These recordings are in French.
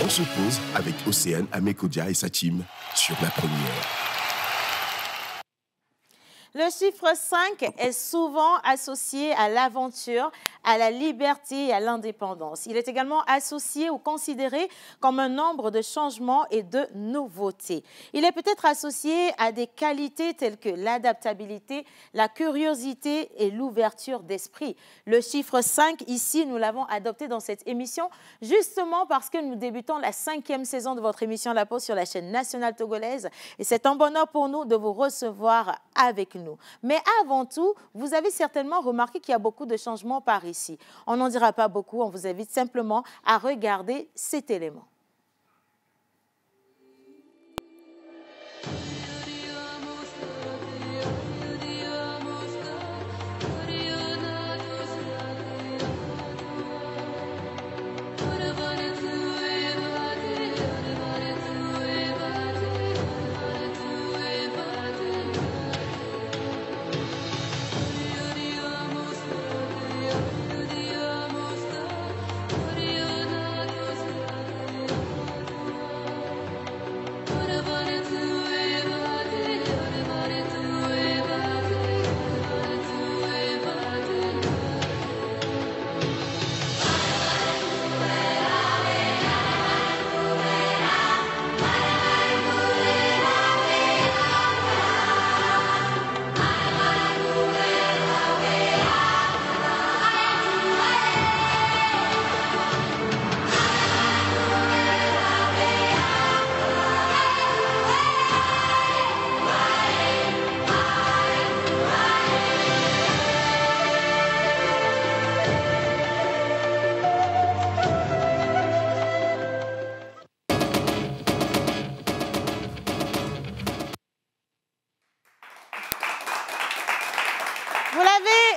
On se pose avec Océane Amekodia et sa team sur la première. Le chiffre 5 est souvent associé à l'aventure, à la liberté et à l'indépendance. Il est également associé ou considéré comme un nombre de changements et de nouveautés. Il est peut-être associé à des qualités telles que l'adaptabilité, la curiosité et l'ouverture d'esprit. Le chiffre 5, ici, nous l'avons adopté dans cette émission justement parce que nous débutons la 5e saison de votre émission La Pause sur la chaîne nationale togolaise. Et c'est un bonheur pour nous de vous recevoir avec nous. Mais avant tout, vous avez certainement remarqué qu'il y a beaucoup de changements par ici. On n'en dira pas beaucoup, on vous invite simplement à regarder cet élément.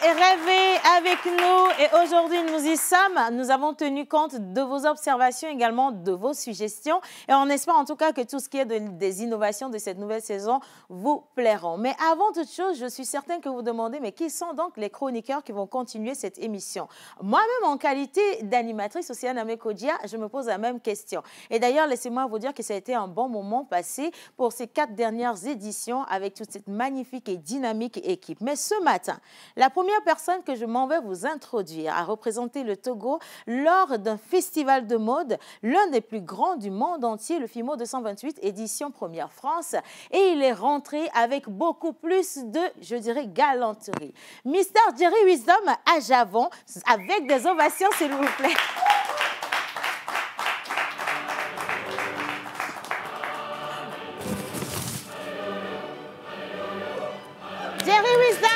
Rêver avec nous et aujourd'hui nous y sommes. Nous avons tenu compte de vos observations, également de vos suggestions et on espère en tout cas que tout ce qui est des innovations de cette nouvelle saison vous plairont. Mais avant toute chose, je suis certaine que vous demandez mais qui sont donc les chroniqueurs qui vont continuer cette émission? Moi-même en qualité d'animatrice Océane Amekodia, je me pose la même question. Et d'ailleurs, laissez-moi vous dire que ça a été un bon moment passé pour ces 4 dernières éditions avec toute cette magnifique et dynamique équipe. Mais ce matin, la première personne que je m'en vais vous introduire a représenté le Togo lors d'un festival de mode, l'un des plus grands du monde entier, le FIMO 228 édition Première France. Et il est rentré avec beaucoup plus de, je dirais, galanterie. Mister Jerry Wisdom à Javon, avec des ovations, s'il vous plaît. Jerry Wisdom.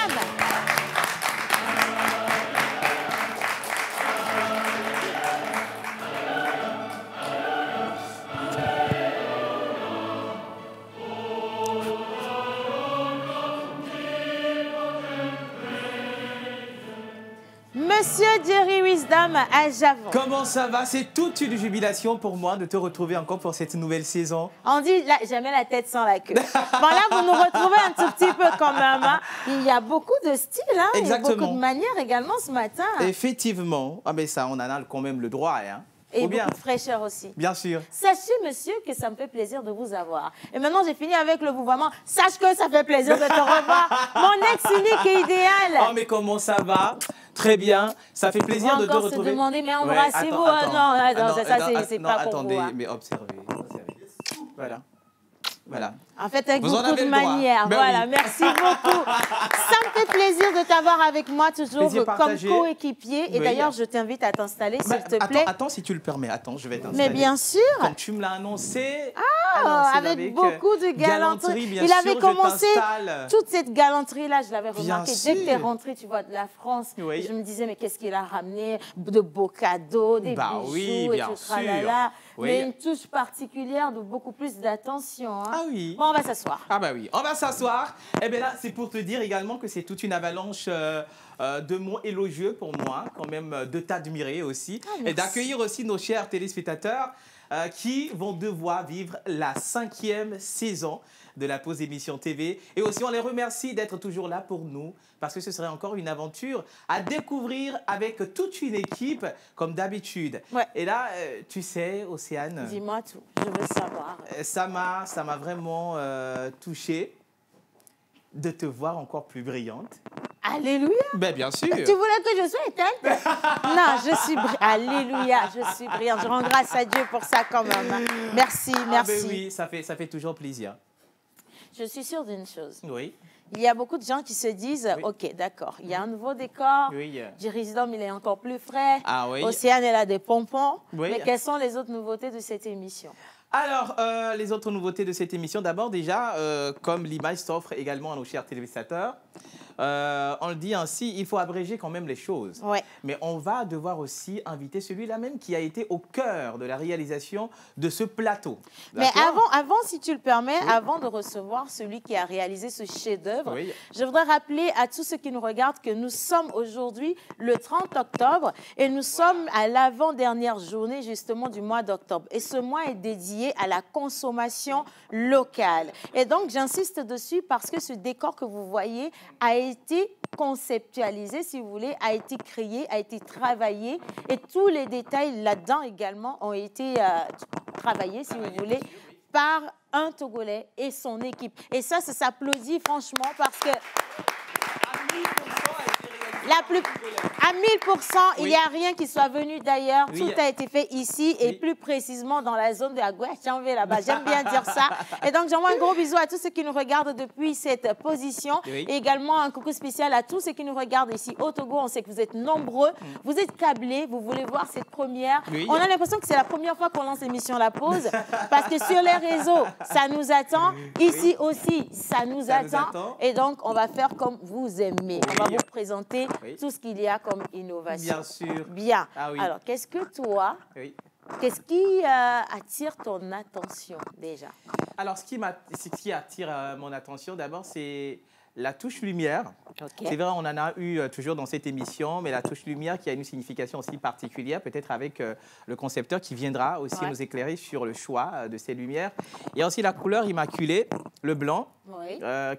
Monsieur Jerry Wisdom à Javon. Comment ça va? C'est toute une jubilation pour moi de te retrouver encore pour cette nouvelle saison. On dit là, jamais la tête sans la queue. Bon là, vous nous retrouvez un tout petit peu quand même. Hein. Il y a beaucoup de styles, hein. Exactement. Il y a beaucoup de manières également ce matin. Effectivement. Ah mais ça, on en a quand même le droit. Hein. Et beaucoup de fraîcheur aussi. Bien sûr. Sachez, monsieur, que ça me fait plaisir de vous avoir. Et maintenant, j'ai fini avec le vouvoiement. Sache que ça fait plaisir de te revoir. Mon ex unique et idéal. Oh, mais comment ça va? Très bien. Ça fait plaisir de te retrouver. On va encore se demander, mais embrassez-vous. Non, ça, c'est pas pour attendez, vous. Hein. Mais observez. Voilà. Voilà. En fait, avec beaucoup de manières. Ben voilà, oui. Merci beaucoup. Ça me fait plaisir de t'avoir avec moi toujours comme coéquipier. Et d'ailleurs, je t'invite à t'installer, s'il te plaît. Attends, si tu le permets. Attends, je vais t'installer. Mais bien sûr. Comme tu me l'as annoncé. Avec beaucoup de galanterie. Il avait commencé toute cette galanterie-là, je l'avais remarqué. Dès que tu es rentré, tu vois, de la France, oui. Je me disais, mais qu'est-ce qu'il a ramené? De beaux cadeaux, des bijoux, oui, et tout. Tralala. Oui. Mais une touche particulière de beaucoup plus d'attention. Hein. Ah oui. Bon, on va s'asseoir. Ah bah oui, on va s'asseoir. Et bien là, c'est pour te dire également que c'est toute une avalanche de mots élogieux pour moi, quand même, de t'admirer aussi. Et d'accueillir aussi nos chers téléspectateurs qui vont devoir vivre la 5e saison de la Pause Émission TV. Et aussi, on les remercie d'être toujours là pour nous, parce que ce serait encore une aventure à découvrir avec toute une équipe, comme d'habitude. Ouais. Et là, tu sais, aussi Océane. Dis-moi tout, je veux savoir. Ça m'a vraiment touché de te voir encore plus brillante. Alléluia. Ben, bien sûr. Tu voulais que je sois éteinte? Non, je suis Alléluia, je suis brillante. Je rends grâce à Dieu pour ça quand même. Merci, merci. Ben oui, ça fait toujours plaisir. Je suis sûre d'une chose. Oui. Il y a beaucoup de gens qui se disent, Oui. OK, d'accord, il y a un nouveau décor, Oui. Jérusalem, il est encore plus frais, Ah oui. Océane, elle a des pompons. Oui. Mais quelles sont les autres nouveautés de cette émission? Alors, les autres nouveautés de cette émission, d'abord déjà, comme l'image s'offre également à nos chers téléspectateurs, on le dit ainsi, il faut abréger quand même les choses. Ouais. Mais on va devoir aussi inviter celui-là même qui a été au cœur de la réalisation de ce plateau. Mais D'accord? avant, si tu le permets, avant de recevoir celui qui a réalisé ce chef-d'œuvre, Oui. je voudrais rappeler à tous ceux qui nous regardent que nous sommes aujourd'hui le 30 octobre et nous sommes à l'avant-dernière journée justement du mois d'octobre. Et ce mois est dédié à la consommation locale. Et donc, j'insiste dessus parce que ce décor que vous voyez a été conceptualisé, si vous voulez, a été créé, a été travaillé et tous les détails là-dedans également ont été travaillés, si vous voulez, par un Togolais et son équipe. Et ça s'applaudit franchement parce que à 1000%, il n'y a rien qui soit venu d'ailleurs. Oui. Tout a été fait ici et plus précisément dans la zone de la Gouachanvé là-bas. J'aime bien dire ça. Et donc, j'envoie un gros bisou à tous ceux qui nous regardent depuis cette position. Oui. Et également un coucou spécial à tous ceux qui nous regardent ici au Togo. On sait que vous êtes nombreux. Vous êtes câblés. Vous voulez voir cette première. Oui. On a l'impression que c'est la première fois qu'on lance l'émission La Pause parce que sur les réseaux, ça nous attend. Ici aussi, ça nous attend. Et donc, on va faire comme vous aimez. On va vous présenter tout ce qu'il y a comme innovation. Bien sûr. Bien. Ah oui. Alors, qu'est-ce que toi, Oui. qu'est-ce qui attire ton attention déjà? Alors, ce qui attire mon attention d'abord, c'est la touche lumière. Okay. C'est vrai, on en a eu toujours dans cette émission, mais la touche lumière qui a une signification aussi particulière, peut-être avec le concepteur qui viendra aussi nous éclairer sur le choix de ces lumières. Il y a aussi la couleur immaculée, le blanc,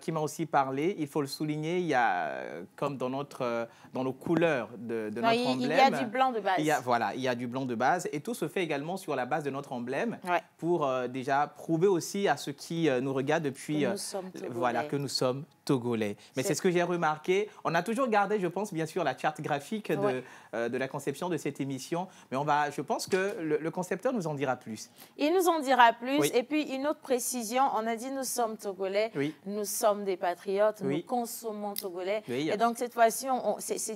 qui m'a aussi parlé. Il faut le souligner, il y a, comme dans nos couleurs de notre emblème. Il y a du blanc de base. Il y a du blanc de base. Et tout se fait également sur la base de notre emblème pour déjà prouver aussi à ceux qui nous regardent depuis que nous sommes Togolais. Mais c'est ce que j'ai remarqué. On a toujours gardé, je pense, bien sûr, la charte graphique de la conception de cette émission. Mais je pense que le concepteur nous en dira plus. Il nous en dira plus. Et puis, une autre précision, on a dit nous sommes Togolais, nous sommes des patriotes, nous consommons Togolais. Et donc, cette fois-ci,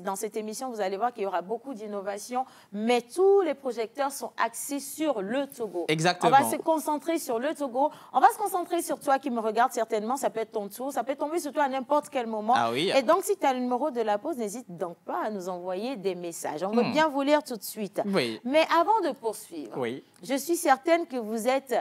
dans cette émission, vous allez voir qu'il y aura beaucoup d'innovations, mais tous les projecteurs sont axés sur le Togo. Exactement. On va se concentrer sur le Togo. On va se concentrer sur toi qui me regarde certainement. Ça peut être ton tour. Ça peut tomber sur toi à n'importe quel moment. Ah oui. Et donc, si tu as le numéro de La Pause, n'hésite donc pas à nous envoyer des messages. On veut bien vous lire tout de suite. Oui. Mais avant de poursuivre, je suis certaine que vous êtes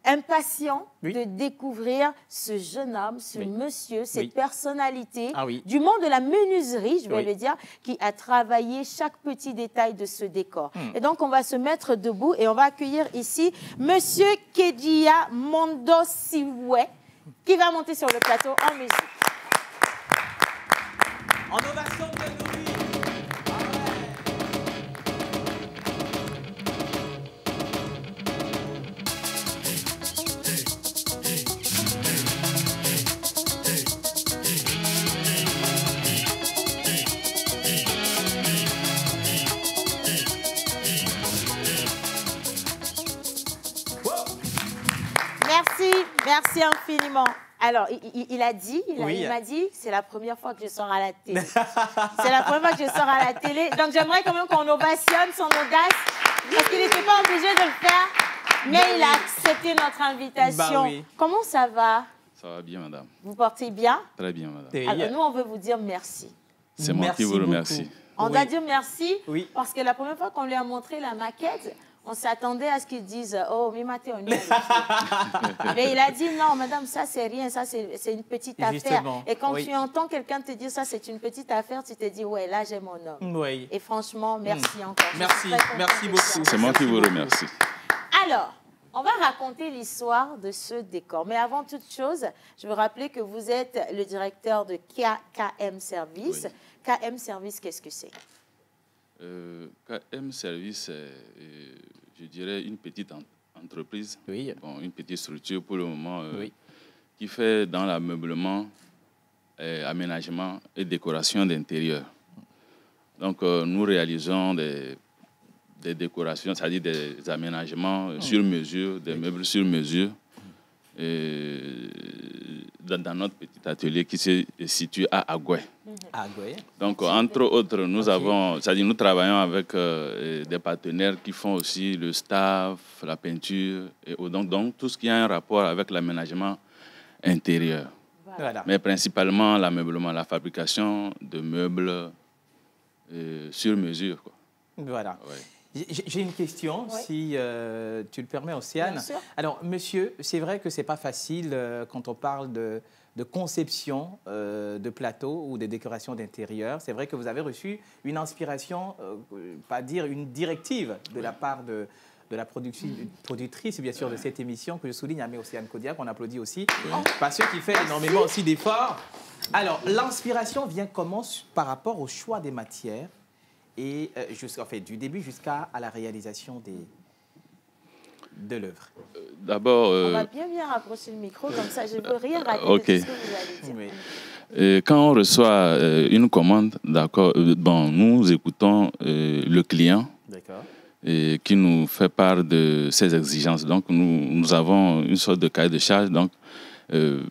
impatient de découvrir ce jeune homme, ce monsieur, cette personnalité du monde de la menuiserie, je vais le dire, qui a travaillé chaque petit détail de ce décor. Et donc, on va se mettre debout et on va accueillir ici monsieur Kedia Mondosiwe, qui va monter sur le plateau en musique. En ovation de nous. Merci infiniment. Alors, il m'a dit, c'est la première fois que je sors à la télé. C'est la première fois que je sors à la télé. Donc, j'aimerais quand même qu'on ovationne son audace, parce qu'il n'était pas obligé de le faire, mais il a accepté notre invitation. Comment ça va? Ça va bien, madame. Vous portez bien? Très bien, madame. Alors, nous, on veut vous dire merci. C'est moi qui vous remercie. On doit dire merci, parce que la première fois qu'on lui a montré la maquette, on s'attendait à ce qu'ils disent « Oh, mi maté, on y est. » Mais il a dit « Non, madame, ça, c'est rien. Ça, c'est une petite affaire. » Et quand tu entends quelqu'un te dire « Ça, c'est une petite affaire », tu te dis « Ouais, là, j'ai mon homme. » Et franchement, merci encore. Merci beaucoup. C'est moi qui vous remercie. Alors, on va raconter l'histoire de ce décor. Mais avant toute chose, je veux rappeler que vous êtes le directeur de KM Service. KM Service, qu'est-ce que c'est? KM Service, je dirais, une petite entreprise, Oui. bon, une petite structure pour le moment, Oui. qui fait dans l'ameublement, aménagement et décoration d'intérieur. Donc, nous réalisons des décorations, c'est-à-dire des aménagements sur mesure, des meubles sur mesure, dans notre petit atelier qui se situe à Agoué. Agoué. Donc, entre autres, nous travaillons avec des partenaires qui font aussi le staff, la peinture, et donc tout ce qui a un rapport avec l'aménagement intérieur. Voilà. Mais principalement l'ameublement, la fabrication de meubles sur mesure, quoi. Voilà. Ouais. J'ai une question, Oui. si tu le permets, Océane. Bien sûr. Alors, monsieur, c'est vrai que ce n'est pas facile quand on parle de conception de plateaux ou de décoration d'intérieur. C'est vrai que vous avez reçu une inspiration, pas dire une directive de la part de la productrice, bien sûr, de cette émission, que je souligne, Amé Océane Kodia, qu'on applaudit aussi, parce qu'il fait énormément aussi d'efforts. Alors, l'inspiration vient comment par rapport au choix des matières et du début jusqu'à la réalisation de l'œuvre. D'abord, On va bien rapprocher le micro, comme ça, je ne veux rien rater ok. de tout ce que vous allez dire. Oui. quand on reçoit une commande, d'accord, nous écoutons le client D'accord. qui nous fait part de ses exigences. Donc, nous avons une sorte de cahier de charge. Donc,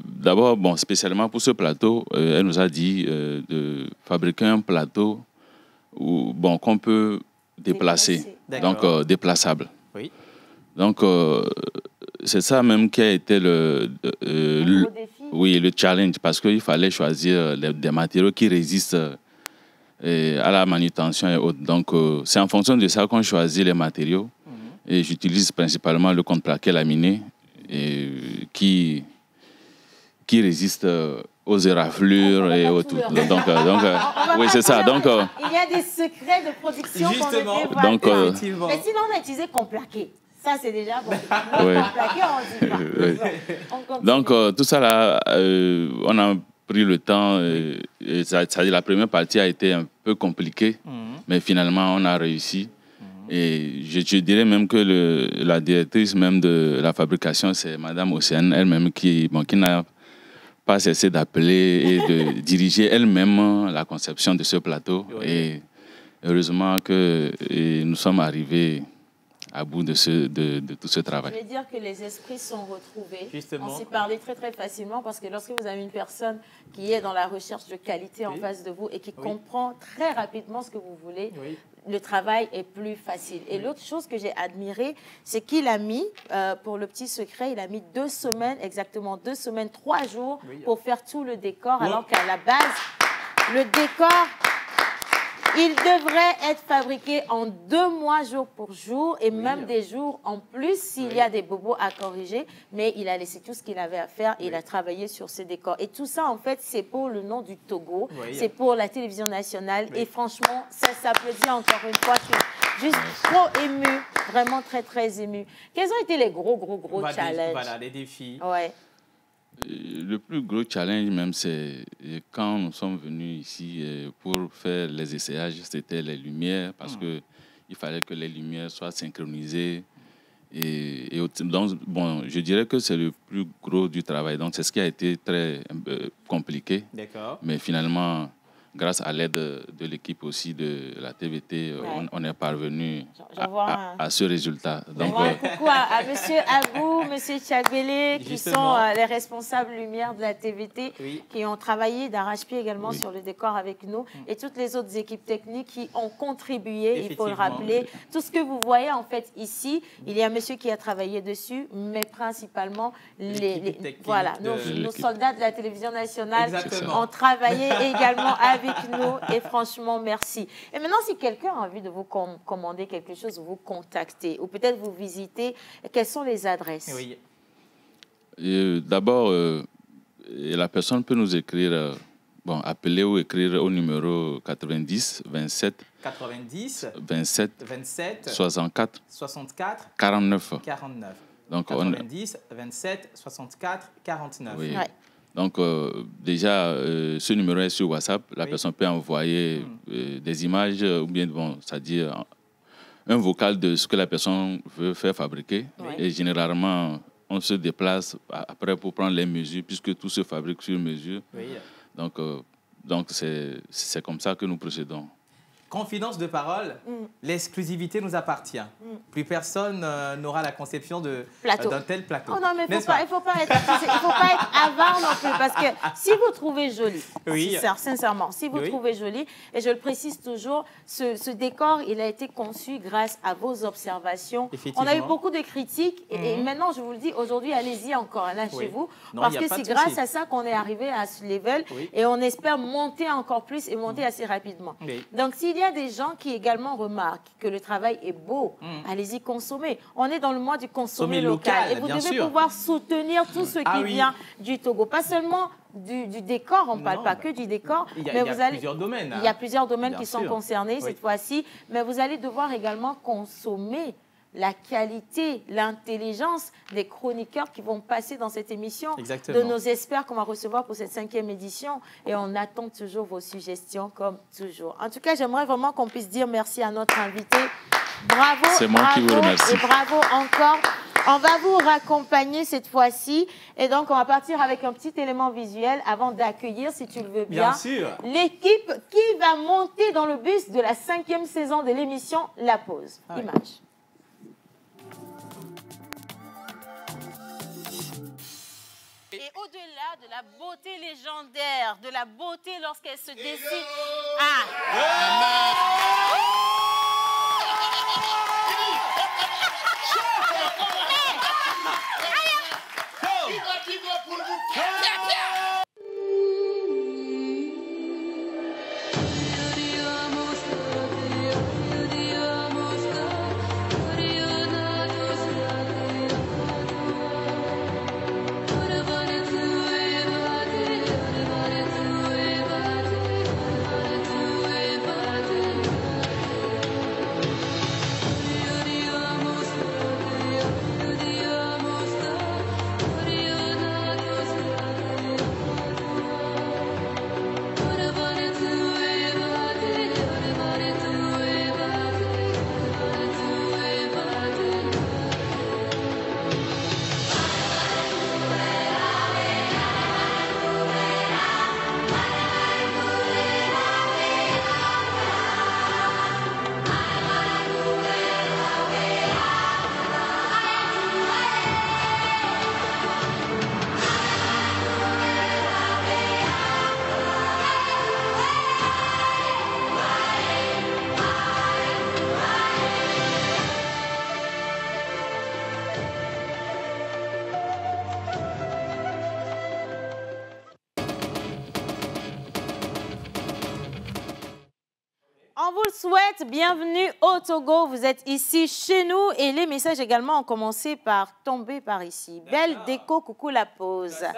d'abord, spécialement pour ce plateau, elle nous a dit de fabriquer un plateau qu'on peut déplacer, D'accord. donc déplaçable. Oui. Donc, c'est ça même qui a été Un gros défi. le challenge, parce qu'il fallait choisir des matériaux qui résistent à la manutention et autres. Donc, c'est en fonction de ça qu'on choisit les matériaux. Et j'utilise principalement le contreplaqué laminé qui résiste aux éraflures et autres. Oui, c'est ça. Donc, il y a des secrets de production qu'on ne Justement. dévoile Donc, pas. effectivement. Mais sinon, on a utilisé complaqué. Ça, c'est déjà bon. Ouais. Complaqué, on dit pas. Oui. On continue. Donc, tout ça là, on a pris le temps. La première partie a été un peu compliquée, mais finalement, on a réussi. Et je dirais même que la directrice même de la fabrication, c'est Madame Océane elle-même qui n'a pas cessé d'appeler et de diriger elle-même la conception de ce plateau. Oui. Et heureusement que nous sommes arrivés à bout de tout ce travail. Je vais dire que les esprits sont retrouvés. Justement. On s'est parlé très très facilement parce que lorsque vous avez une personne qui est dans la recherche de qualité en Oui. face de vous et qui Oui. comprend très rapidement ce que vous voulez, Oui. le travail est plus facile. Et l'autre chose que j'ai admirée, c'est qu'il a mis, pour le petit secret, il a mis 2 semaines, exactement 2 semaines, 3 jours Oui. pour faire tout le décor, Oui. alors qu'à la base, le décor, il devrait être fabriqué en 2 mois jour pour jour et même des jours en plus s'il y a des bobos à corriger. Mais il a laissé tout ce qu'il avait à faire et il a travaillé sur ses décors. Et tout ça, en fait, c'est pour le nom du Togo. Oui. C'est pour la télévision nationale. Oui. Et franchement, ça s'applaudit encore une fois. Je suis juste trop émue, vraiment très, très émue. Quels ont été les gros challenges? Voilà, les défis. Ouais. Le plus gros challenge même, c'est quand nous sommes venus ici pour faire les essayages, c'était les lumières, parce que il fallait que les lumières soient synchronisées. Donc, je dirais que c'est le plus gros du travail. Donc, c'est ce qui a été très compliqué. D'accord. Mais finalement, grâce à l'aide de l'équipe aussi de la TVT, on est parvenu à ce résultat. Donc, Un coucou à M. Agou, M. Tchagbele, qui sont les responsables lumière de la TVT, qui ont travaillé d'arrache-pied également sur le décor avec nous, et toutes les autres équipes techniques qui ont contribué, il faut le rappeler. Tout ce que vous voyez en fait ici, il y a monsieur qui a travaillé dessus, mais principalement nos soldats de la télévision nationale ont travaillé également avec nous, et franchement, merci. Et maintenant, si quelqu'un a envie de vous commander quelque chose, vous contacter, ou peut-être vous visiter, quelles sont les adresses? Oui. D'abord, la personne peut nous écrire, appeler ou écrire au numéro 90 27 64 49. Donc, 90 27 64 49. Oui. Ouais. Donc, déjà, ce numéro est sur WhatsApp. La personne peut envoyer des images ou bien, c'est-à-dire un vocal de ce que la personne veut faire fabriquer. Oui. Et généralement, on se déplace après pour prendre les mesures, puisque tout se fabrique sur mesure. Oui. Donc c'est comme ça que nous procédons. Confidence de parole, l'exclusivité nous appartient. Plus personne n'aura la conception d'un tel plateau. Oh non, mais il ne faut pas être avare non plus, parce que si vous trouvez joli, sincèrement, si vous trouvez joli, et je le précise toujours, ce décor, il a été conçu grâce à vos observations. On a eu beaucoup de critiques, et maintenant, je vous le dis, aujourd'hui, allez-y encore là chez vous, parce que c'est grâce à ça qu'on est arrivé à ce level, et on espère monter encore plus et monter assez rapidement. Donc, s'il y a des gens qui également remarquent que le travail est beau, allez-y consommer. On est dans le mois du consommer local. Et vous devez pouvoir soutenir tout ce qui vient du Togo. Pas seulement du décor, on ne parle pas que du décor. Il y a plusieurs domaines. Il y a plusieurs domaines qui sont concernés cette fois-ci. Mais vous allez devoir également consommer la qualité, l'intelligence des chroniqueurs qui vont passer dans cette émission, de nos experts qu'on va recevoir pour cette 5e édition. Et on attend toujours vos suggestions, comme toujours. En tout cas, j'aimerais vraiment qu'on puisse dire merci à notre invité. Bravo, c'est moi qui vous remercie. Et bravo encore. On va vous raccompagner cette fois-ci. Et donc, on va partir avec un petit élément visuel avant d'accueillir, si tu le veux bien, l'équipe qui va monter dans le bus de la 5e saison de l'émission La Pause. Image. Et au-delà de la beauté légendaire, de la beauté lorsqu'elle se décide... On vous le souhaite, bienvenue au Togo, vous êtes ici chez nous et les messages également ont commencé par tomber par ici. Belle déco, coucou la pause. Salut.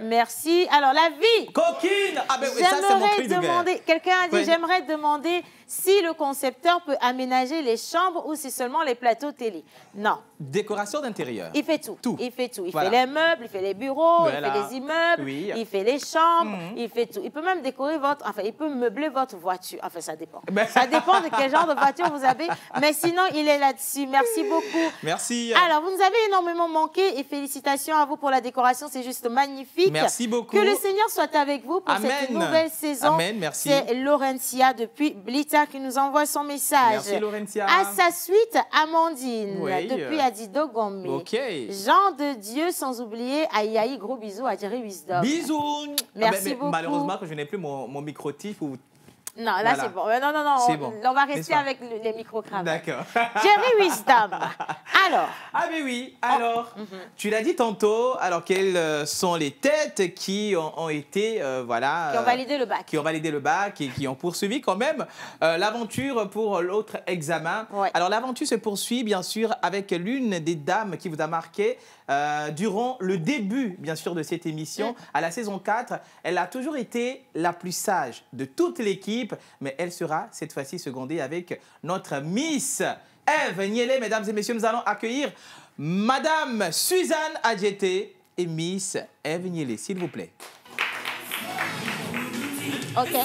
Merci. Alors la vie. Coquine. Ah ben oui, ça c'est mon cri de guerre. Quelqu'un a dit, j'aimerais demander si le concepteur peut aménager les chambres ou si seulement les plateaux télé. Non. Décoration d'intérieur. Il fait tout. Il fait tout. Il fait les meubles, il fait les bureaux, il fait les immeubles, il fait les chambres, il fait tout. Il peut même décorer il peut meubler votre voiture. Enfin, ça dépend. Ça dépend de quel genre de voiture vous avez. Mais sinon, il est là-dessus. Merci beaucoup. Merci. Alors, vous nous avez énormément manqué et félicitations à vous pour la décoration. C'est juste magnifique. Merci beaucoup. Que le Seigneur soit avec vous pour cette nouvelle saison. Amen, merci. C'est Laurentia depuis Blita qui nous envoie son message. Merci, Laurentia. À sa suite, Amandine depuis Adido Gombe. Jean de Dieu, sans oublier Aïaï. Gros bisous à Jerry Wisdom. Bisous. Merci beaucoup. Malheureusement que je n'ai plus mon micro-tif ou... Non, là, c'est bon. Non, on va rester avec les micro-cravates. D'accord. Jerry Wisdom. Alors. Ah, mais oui. Alors, tu l'as dit tantôt. Alors, quelles sont les têtes qui ont été, voilà... Qui ont validé le bac. Qui ont validé le bac et qui ont poursuivi quand même l'aventure pour l'autre examen. Ouais. Alors, l'aventure se poursuit, bien sûr, avec l'une des dames qui vous a marqué durant le début, bien sûr, de cette émission. À la saison 4, elle a toujours été la plus sage de toute l'équipe, mais elle sera cette fois-ci secondée avec notre Miss Ève Niélé. Mesdames et messieurs, nous allons accueillir Madame Suzanne Adjeté et Miss Ève Niélé, s'il vous plaît. OK.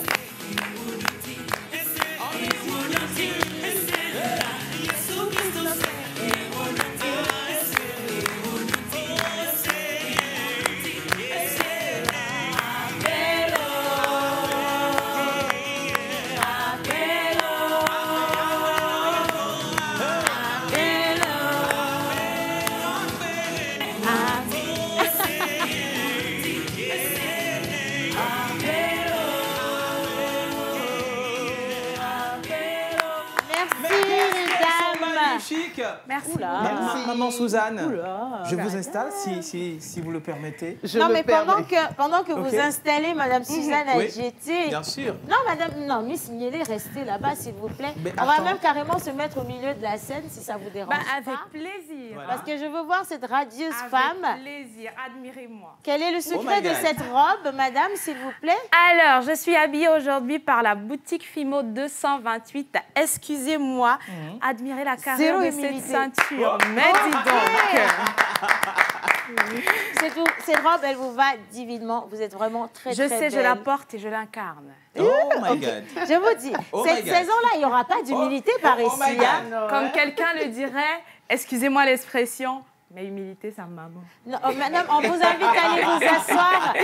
Merci. Maman Suzanne, Oula. je vous installe si vous le permettez. Non, mais pendant que vous installez Madame Suzanne à Oui, GT. bien sûr. Non, Madame, non, Miss Niélé, restez là-bas, s'il vous plaît. Mais on va attends. même carrément se mettre au milieu de la scène, si ça vous dérange Avec pas. plaisir. Voilà. Parce que je veux voir cette radieuse Avec femme. plaisir. Admirez-moi. Quel est le my secret de God. cette robe, Madame, s'il vous plaît? Alors, je suis habillée aujourd'hui par la boutique Fimo 228. Excusez-moi, admirez la carrière Zéro de cette humilité. ceinture. Mais dis donc. C'est tout. Cette robe, elle vous va divinement. Vous êtes vraiment très, Je très sais, belle. je la porte et je l'incarne. Oh my God. Je vous dis, Oh cette my God. saison-là, il n'y aura pas d'humilité par oh my ici. God. Hein. Comme quelqu'un le dirait, excusez-moi l'expression, mais humilité, ça me maman. Non, oh, madame, on vous invite à aller vous asseoir.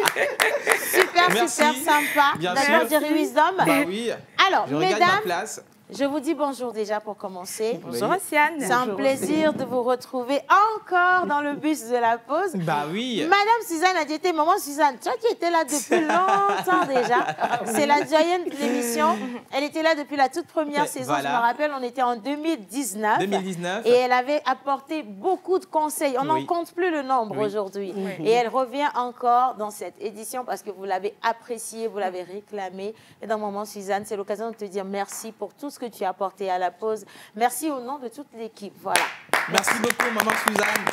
Super, Merci. super sympa. Bien D'accord, sûr. Jerry Wisdom. Bah oui, Alors, je regarde ma mesdames, place. je vous dis bonjour déjà pour commencer. Bonjour, Océane. C'est un plaisir de vous retrouver encore dans le bus de la pause. Bah oui. Madame Suzanne a été, maman Suzanne, toi qui étais là depuis longtemps déjà, c'est la doyenne de l'émission. Elle était là depuis la toute première saison, Voilà. je me rappelle, on était en 2019. 2019. Et elle avait apporté beaucoup de conseils. On n'en Oui. compte plus le nombre Oui. aujourd'hui. Et elle revient encore dans cette édition parce que vous l'avez appréciée, vous l'avez réclamée. Et dans Maman Suzanne, c'est l'occasion de te dire merci pour tout ce que tu as apporté à la pause. Merci au nom de toute l'équipe. Voilà. Merci beaucoup, maman Suzanne.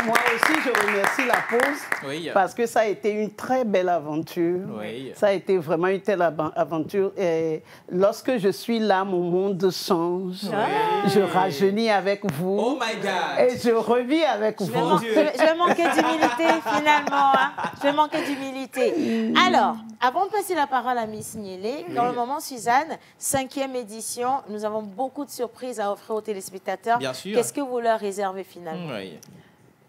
Moi aussi, je remercie la pause Oui. parce que ça a été une très belle aventure. Oui. Ça a été vraiment une telle aventure. Et lorsque je suis là, mon monde change. Je rajeunis avec vous. Oh my God. Et je revis avec Je vais, vous. Mon Dieu. je vais manquer d'humilité finalement. Hein. Je vais manquer d'humilité. Alors, avant de passer la parole à Miss Niélé, dans le moment Suzanne, 5e édition, nous avons beaucoup de surprises à offrir aux téléspectateurs. Bien sûr. Qu'est-ce que vous leur réservez finalement? Oui.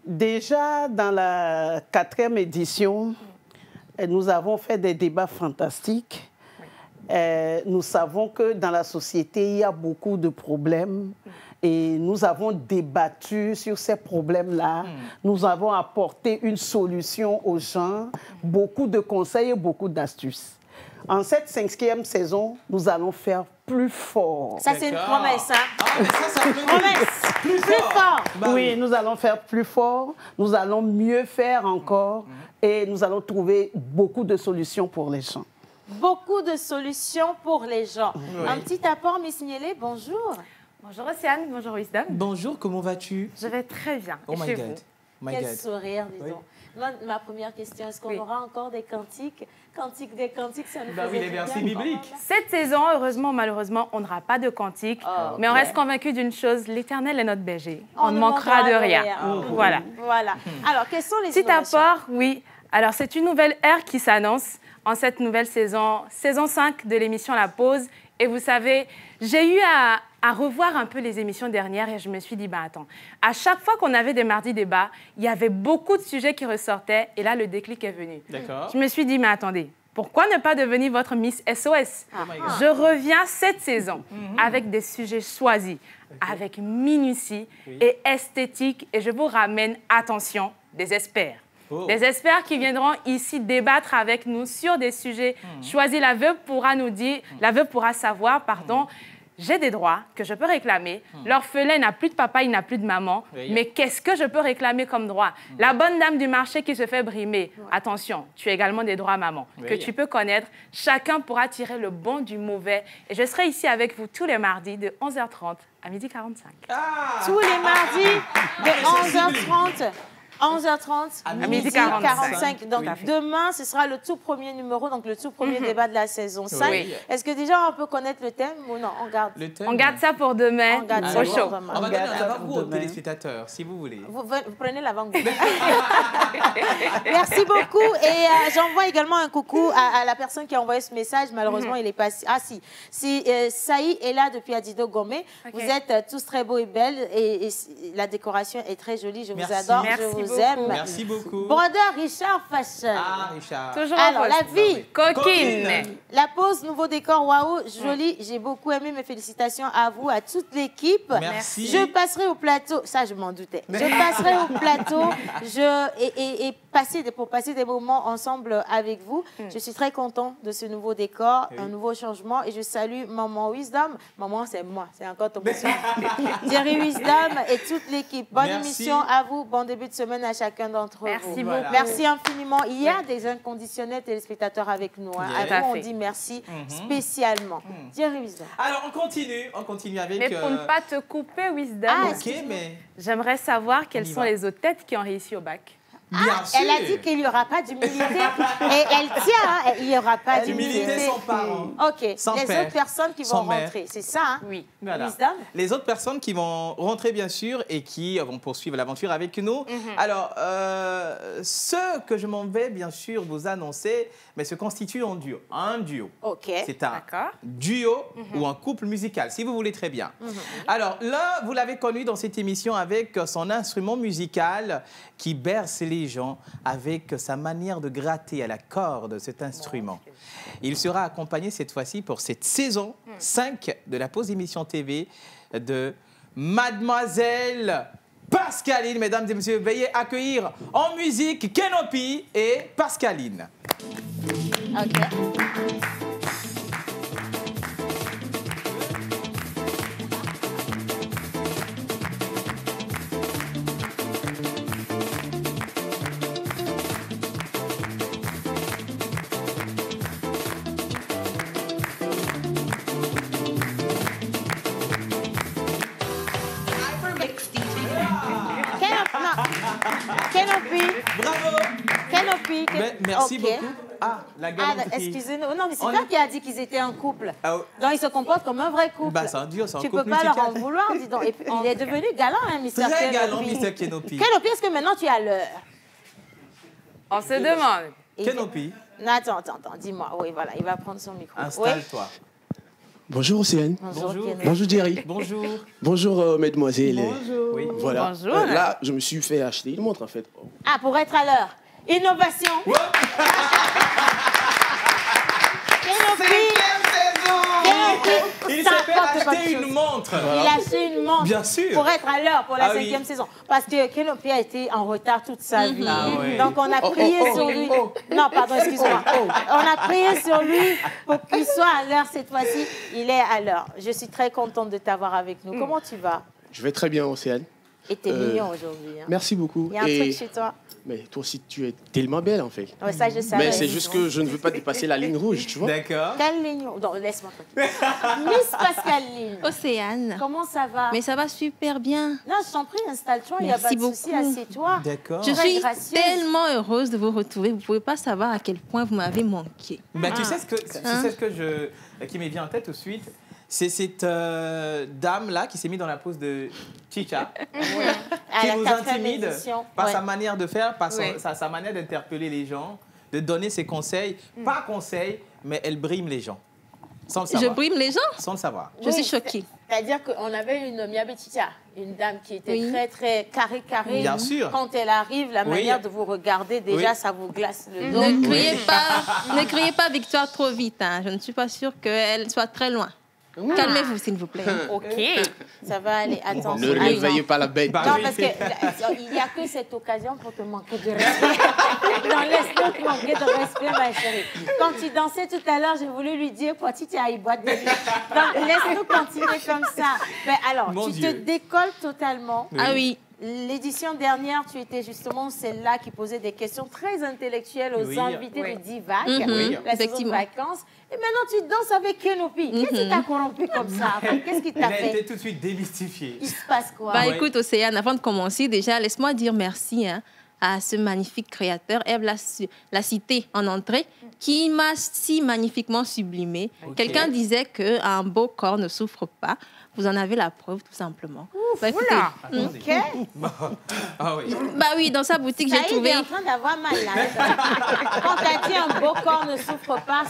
Déjà, dans la 4e édition, nous avons fait des débats fantastiques. Nous savons que dans la société, il y a beaucoup de problèmes. Et nous avons débattu sur ces problèmes-là. Nous avons apporté une solution aux gens, beaucoup de conseils et beaucoup d'astuces. En cette 5e saison, nous allons faire plus fort. Ça, c'est une D'accord. promesse. Hein. Ah, mais ça peut Promesse. Plus fort. Bah Oui, nous allons faire plus fort, nous allons mieux faire encore et nous allons trouver beaucoup de solutions pour les gens. Beaucoup de solutions pour les gens. Un petit apport, Miss Niélé, bonjour. Bonjour, Océane. Bonjour, Wisdom. Bonjour, comment vas-tu? Je vais très bien. Oh Et my chez God. vous? Oh my Quel God. sourire, disons. Moi, ma première question, est-ce qu'on Oui. aura encore des cantiques? Cantiques, des cantiques, ça nous Bah oui, faisait les du versets bien. bibliques. Cette saison, heureusement ou malheureusement, on n'aura pas de cantique. Oh, Mais on ok. reste convaincu d'une chose, l'Éternel est notre berger. On On ne ne manquera de rien. Voilà. Voilà. Alors, quels sont les Petit innovations? apport, oui. Alors, c'est une nouvelle ère qui s'annonce en cette nouvelle saison, saison 5 de l'émission La Pause. Et vous savez, j'ai eu à revoir un peu les émissions dernières et je me suis dit, bah attends, à chaque fois qu'on avait des mardis débats, il y avait beaucoup de sujets qui ressortaient et là, le déclic est venu. D'accord. Je me suis dit, mais attendez, pourquoi ne pas devenir votre Miss SOS? Oh my God. Je reviens cette saison avec des sujets choisis, avec minutie et esthétique. Et je vous ramène, attention, des experts. Oh. Des experts qui viendront ici débattre avec nous sur des sujets choisis. La veuve pourra nous dire, la veuve pourra savoir, pardon, j'ai des droits que je peux réclamer. L'orphelin n'a plus de papa, il n'a plus de maman. Oui. Mais qu'est-ce que je peux réclamer comme droit? La bonne dame du marché qui se fait brimer. Attention, tu as également des droits, maman, Oui. que tu peux connaître. Chacun pourra tirer le bon du mauvais. Et je serai ici avec vous tous les mardis de 11h30 à 12h45. Ah. Tous les mardis de 11h30. 11h30 À midi 45. Donc, Oui. demain, ce sera le tout premier numéro, donc le tout premier débat de la saison 5. Oui. Est-ce que déjà, on peut connaître le thème ou non? On garde. Le thème. On garde ça pour demain, On garde Ah, ça au bon. show. vraiment. On va donner Regarde un ça avant-goût aux demain. téléspectateurs, si vous voulez. Vous prenez l'avant-goût. Merci beaucoup. Et j'envoie également un coucou à la personne qui a envoyé ce message. Malheureusement, il est pas... Ah si. Saï est là depuis Adido Gomé. Ok. Vous êtes tous très beaux et belles. Et la décoration est très jolie. Je Merci. vous adore. Merci je vous beaucoup. aime. Merci beaucoup. Brother Richard Fashion. Ah, Richard. Toujours Alors, en la poste. vie. Coquine. La pause, nouveau décor, waouh, joli. J'ai beaucoup aimé. Mes félicitations à vous, à toute l'équipe. Merci. Je passerai au plateau. Ça, je m'en doutais. Je passerai au plateau. Et pour passer des moments ensemble avec vous. Je suis très content de ce nouveau décor, un nouveau changement. Et je salue Maman Wisdom. Maman, c'est moi, c'est encore ton monsieur. Jerry Wisdom et toute l'équipe. Bonne émission à vous. Bon début de semaine à chacun d'entre vous. Merci beaucoup. Merci infiniment. Il y a des inconditionnels téléspectateurs avec nous. Hein. À vous, on dit merci spécialement. Jerry Wisdom. Alors, on continue avec... Mais pour ne pas te couper, Wisdom, ok, mais... j'aimerais savoir quelles sont les autres têtes qui ont réussi au bac. Bien sûr. Elle a dit qu'il n'y aura pas d'humilité. Et elle tient, hein, il n'y aura pas d'humilité. L'humilité sans parents. OK. Sans les père, autres personnes qui vont sans mère. rentrer, c'est ça, hein? Oui. Voilà. Wisdom. Les autres personnes qui vont rentrer, bien sûr, et qui vont poursuivre l'aventure avec nous. Alors, ce que je m'en vais, bien sûr, vous annoncer, mais se constitue en duo. Un duo. OK. C'est un D'accord. duo ou un couple musical, si vous voulez très bien. Alors, là, vous l'avez connu dans cette émission avec son instrument musical qui berce les gens avec sa manière de gratter à la corde cet instrument. Il sera accompagné cette fois-ci pour cette saison 5 de la pause émission TV de Mademoiselle Pascaline. Mesdames et messieurs, veuillez accueillir en musique Kenopi et Pascaline. OK. Kenopi. Bravo! Kenopi. Merci OK. beaucoup. Ah, la galanterie. Excusez-nous. Non, mais c'est On toi est- qui as dit qu'ils étaient un couple. Ah, ouais. Donc, ils se comportent comme un vrai couple. Bah, c'est un duo, c'est un Tu couple peux pas leur en musical. vouloir, dis donc. Et puis, il est devenu galant, hein, Mr. Très Kenopi. galant, Mr. Kenopi. Kenopi, est-ce que maintenant tu as l'heure? On se demande. Kenopi, Non, attends, dis-moi. Oui, voilà, il va prendre son micro. Oui. installe-toi. Bonjour Océane. Bonjour, Kenopi. Bonjour Jerry. Bonjour. Bonjour mesdemoiselles. Bonjour. Oui. Voilà. Bonjour. Là, je me suis fait acheter une montre en fait. Ah, pour être à l'heure. Innovation. Kenopi. Il Ça s'est fait apporte quelque acheter chose. une montre. Il a acheté une montre. Bien sûr. Pour être à l'heure pour la Ah oui. 5e saison. Parce que Kenopi a été en retard toute sa vie. Ah oui. Donc, on a prié sur lui. Non, pardon, excuse-moi. On a prié sur lui pour qu'il soit à l'heure cette fois-ci. Il est à l'heure. Je suis très contente de t'avoir avec nous. Comment tu vas? Je vais très bien Océane. Et t'es mignon aujourd'hui. Hein. Merci beaucoup. Il y a un truc chez toi. Mais toi aussi, tu es tellement belle en fait. Ouais, ça, je savais. Mais c'est juste que je ne veux pas dépasser la ligne rouge, tu vois. D'accord. Quelle ligne? Non, laisse-moi. Miss Pascaline, Océane. comment ça va? Mais ça va super bien. Non, je t'en prie, installe-toi. Il n'y a Merci pas de souci. beaucoup. Assieds-toi. D'accord. Je Très suis gracieuse. tellement heureuse de vous retrouver. Vous ne pouvez pas savoir à quel point vous m'avez manqué. Mais tu sais ce qui m'est vient en tête tout de suite, c'est cette dame-là qui s'est mise dans la pose de Chicha, À qui la nous 4e intimide édition. par Ouais. sa manière de faire, par Ouais. sa manière d'interpeller les gens, de donner ses conseils. Pas conseils, mais elle brime les gens. Sans le Je savoir. brime les gens. Sans le savoir. Je suis choquée. C'est-à-dire qu'on avait une Miabetitia, une dame qui était Oui. très, très carrée. Bien sûr. Quand elle arrive, la Oui. manière de vous regarder, déjà, Oui. ça vous glace le dos. Ne criez pas victoire trop vite. Hein. Je ne suis pas sûre qu'elle soit très loin. Calmez-vous, s'il vous plaît. OK. Ça va aller. Attention. Ne réveillez pas la bête. Bah Non, oui. parce qu'il n'y a que cette occasion pour te manquer de respect. Non, laisse-le te manquer de respect, ma chérie. Quand tu dansais tout à l'heure, j'ai voulu lui dire, quoi, tu as une boîte de nuit. Donc, laisse-nous continuer comme ça. Mais alors, Mon tu te Dieu. décolles totalement. Ah oui. L'édition dernière, tu étais justement celle-là qui posait des questions très intellectuelles aux Oui. invités Oui. de Divac, Oui, la saison de effectivement. vacances. Et maintenant, tu danses avec Kenopi. Qu'est-ce qui t'a corrompu comme ça? Enfin, qu'est-ce qui Elle t'a a été fait? tout de suite démystifiée. Il se passe quoi? Bah Ouais. écoute, Océane, avant de commencer, déjà, laisse-moi dire merci à ce magnifique créateur. Eve l'a cité en entrée, qui m'a si magnifiquement sublimée. Ok. Quelqu'un disait qu'un beau corps ne souffre pas. Vous en avez la preuve, tout simplement. Bah, écoutez, Oula. Attendez. Ok. Ah oui. bah oui, dans sa boutique, j'ai Saïd trouvé... est en train d'avoir mal là. Quand t'as dit un beau corps ne souffre pas,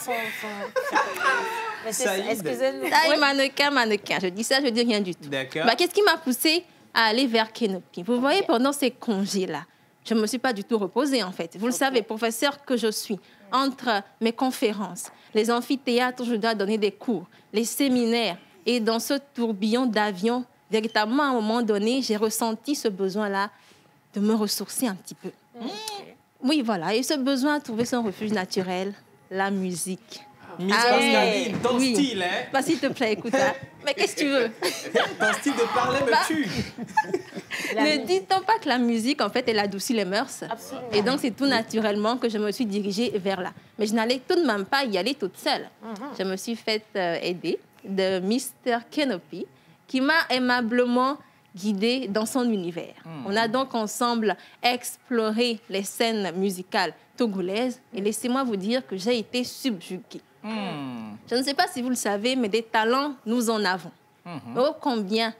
Mais c'est ça, Saïd. excusez-nous. Ah, Oui. mannequin. Je dis ça, je dis rien du tout. D'accord. Bah, qu'est-ce qui m'a poussée à aller vers Kenopi? Vous voyez, pendant ces congés-là, je ne me suis pas du tout reposée, en fait. Vous le savez, professeur que je suis, entre mes conférences, les amphithéâtres où je dois donner des cours, les séminaires, et dans ce tourbillon d'avion, véritablement, à un moment donné, j'ai ressenti ce besoin-là de me ressourcer un petit peu. Oui, voilà. Et ce besoin a trouvé son refuge naturel, la musique. Miss Ah oui. Pascaline, ton Oui. style, hein? Bah, s'il te plaît, écoute ça. Mais qu'est-ce que tu veux? Ton style de parler me tue. Ne dit-on pas que la musique, en fait, elle adoucit les mœurs? Absolument. Et donc, c'est tout naturellement que je me suis dirigée vers là. Mais je n'allais tout de même pas y aller toute seule. Je me suis faite aider de Mr. Kenopi, qui m'a aimablement guidée dans son univers. On a donc ensemble exploré les scènes musicales togolaises. Et laissez-moi vous dire que j'ai été subjuguée. Je ne sais pas si vous le savez, mais des talents, nous en avons. Oh, combien?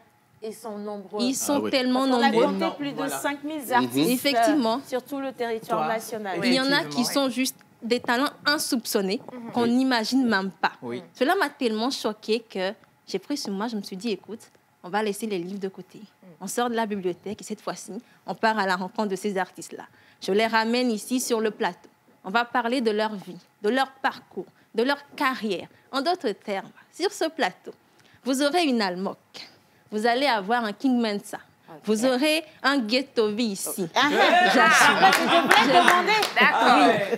Ils sont nombreux. Ils sont tellement On a nombreux. compté plus de 5000 artistes Effectivement. sur tout le territoire national. Il y en a qui Effectivement, sont juste des talents insoupçonnés qu'on n'imagine même pas. Oui. Cela m'a tellement choquée que j'ai pris sur moi, je me suis dit, écoute, on va laisser les livres de côté. On sort de la bibliothèque et cette fois-ci, on part à la rencontre de ces artistes-là. Je les ramène ici sur le plateau. On va parler de leur vie, de leur parcours, de leur carrière. En d'autres termes, sur ce plateau, vous aurez une Almok, vous allez avoir un King Mensa, vous aurez un Ghettovi ici. J'assume.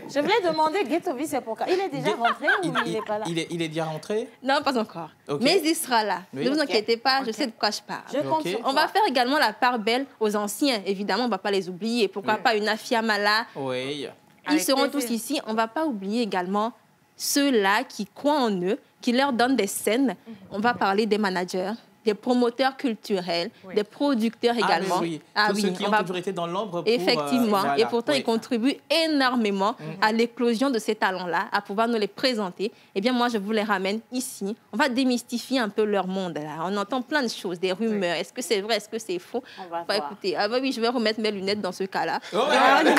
Je voulais demander, Ghettovi, c'est pourquoi? Il est déjà rentré ou il n'est pas là? Il est déjà rentré? Non, pas encore. Ok. Mais il sera là. Oui. Ne vous Ok. inquiétez pas, je sais de quoi je parle. Je compte Ok. sur On toi. va faire également la part belle aux anciens. Évidemment, on ne va pas les oublier. Pourquoi pas une Afiamala? Oui. Ils Avec seront plaisir. tous ici. On ne va pas oublier également ceux-là qui croient en eux, qui leur donnent des scènes. On va parler des managers, des promoteurs culturels, des producteurs également. Oui. Tous ceux qui on ont va- toujours été dans l'ombre pour... Effectivement. voilà. Et pourtant, Oui. ils contribuent énormément à l'éclosion de ces talents-là, à pouvoir nous les présenter. Eh bien, moi, je vous les ramène ici. On va démystifier un peu leur monde. Là. On entend plein de choses, des rumeurs. Est-ce que c'est vrai? Est-ce que c'est faux? On va Bah, voir. écoutez, ah bah oui, je vais remettre mes lunettes dans ce cas-là. Oh, ouais.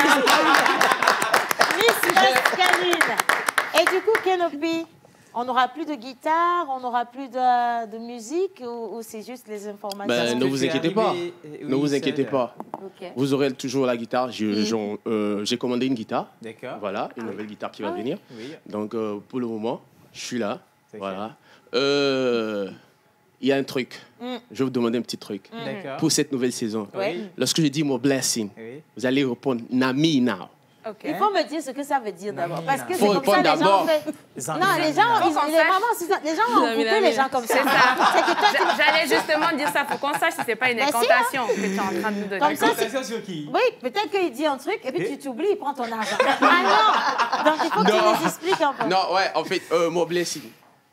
Miss Pascaline. Et du coup, Kenopi, on n'aura plus de guitare, on n'aura plus de musique ou c'est juste les informations? Ben, ne que vous tu es inquiétez pas. arrivé, Ne oui, vous seul. inquiétez pas. Ok. Vous aurez toujours la guitare. J'ai commandé une guitare. D'accord. Voilà, une nouvelle guitare qui va venir. Oui. Donc, pour le moment, je suis là. C'est Voilà. Il y a un truc. Je vais vous demander un petit truc. D'accord. Pour cette nouvelle saison, Oui. lorsque je dis mon blessing, Oui. vous allez répondre Nami now. Il faut me dire ce que ça veut dire d'abord. Parce que c'est Faut comme ça, répondre les gens... d'abord. Non, les gens, les gens ont coupé les gens comme ça. C'est ça. C'est que toi, tu... J'allais justement dire ça. Il faut qu'on sache si ce n'est pas une Mais si, incantation que tu es en train de nous donner. Comme ça, Attention sur qui? Oui, peut-être qu'il dit un truc et puis tu t'oublies, il prend ton argent. Ah non! Donc il faut que tu les expliques un peu. Non, ouais, en fait, mon blessing,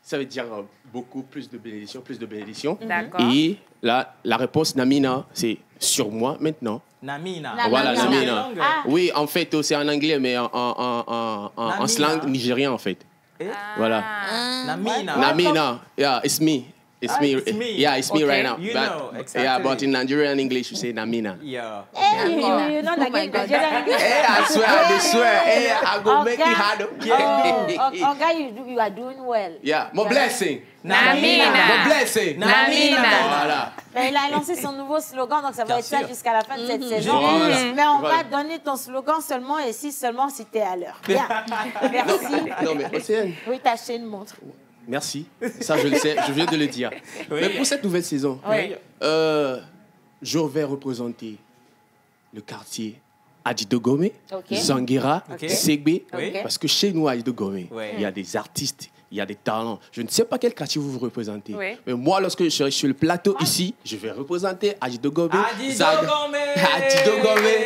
ça veut dire beaucoup plus de bénédictions, plus de bénédictions. D'accord. Et là, la réponse Namina, c'est sur moi maintenant. Namina. Voilà, Namina. Namina. Langue. Ah. Oui, en fait, c'est en anglais, mais en Namina. slang nigérien, en fait. Eh? Voilà. Namina. Namina, yeah, it's me. It's me. it's me. Yeah, it's me Okay. right now. You But- know, exactly. Yeah, but in Nigerian English, you say Namina. Yeah. Hey, you know, Oh my God. Hey, I swear. Hey, I go make it hard. Oh, guy, you are doing well. Yeah, my blessing. Namina. My blessing. Namina. Voilà. Mais il a lancé son nouveau slogan, donc ça va Bien être ça sûr. jusqu'à la fin de cette saison. Voilà. Mais on Voilà. va donner ton slogan seulement et si seulement si t'es à l'heure. Bien. Merci. Non, mais Océane, Oui, ta chaîne montre. merci. Ça, je le sais. Je viens de le dire. Oui. Mais pour cette nouvelle saison, Oui. je vais représenter le quartier Adidogome, Ok. Zanguera, Ok. Segbe. Oui. Parce que chez nous, à Adidogome, Oui. il y a des artistes, il y a des talents. Je ne sais pas quel quartier vous représentez. Oui. Mais moi, lorsque je serai sur le plateau ici, je vais représenter Adidogome, Adidogome.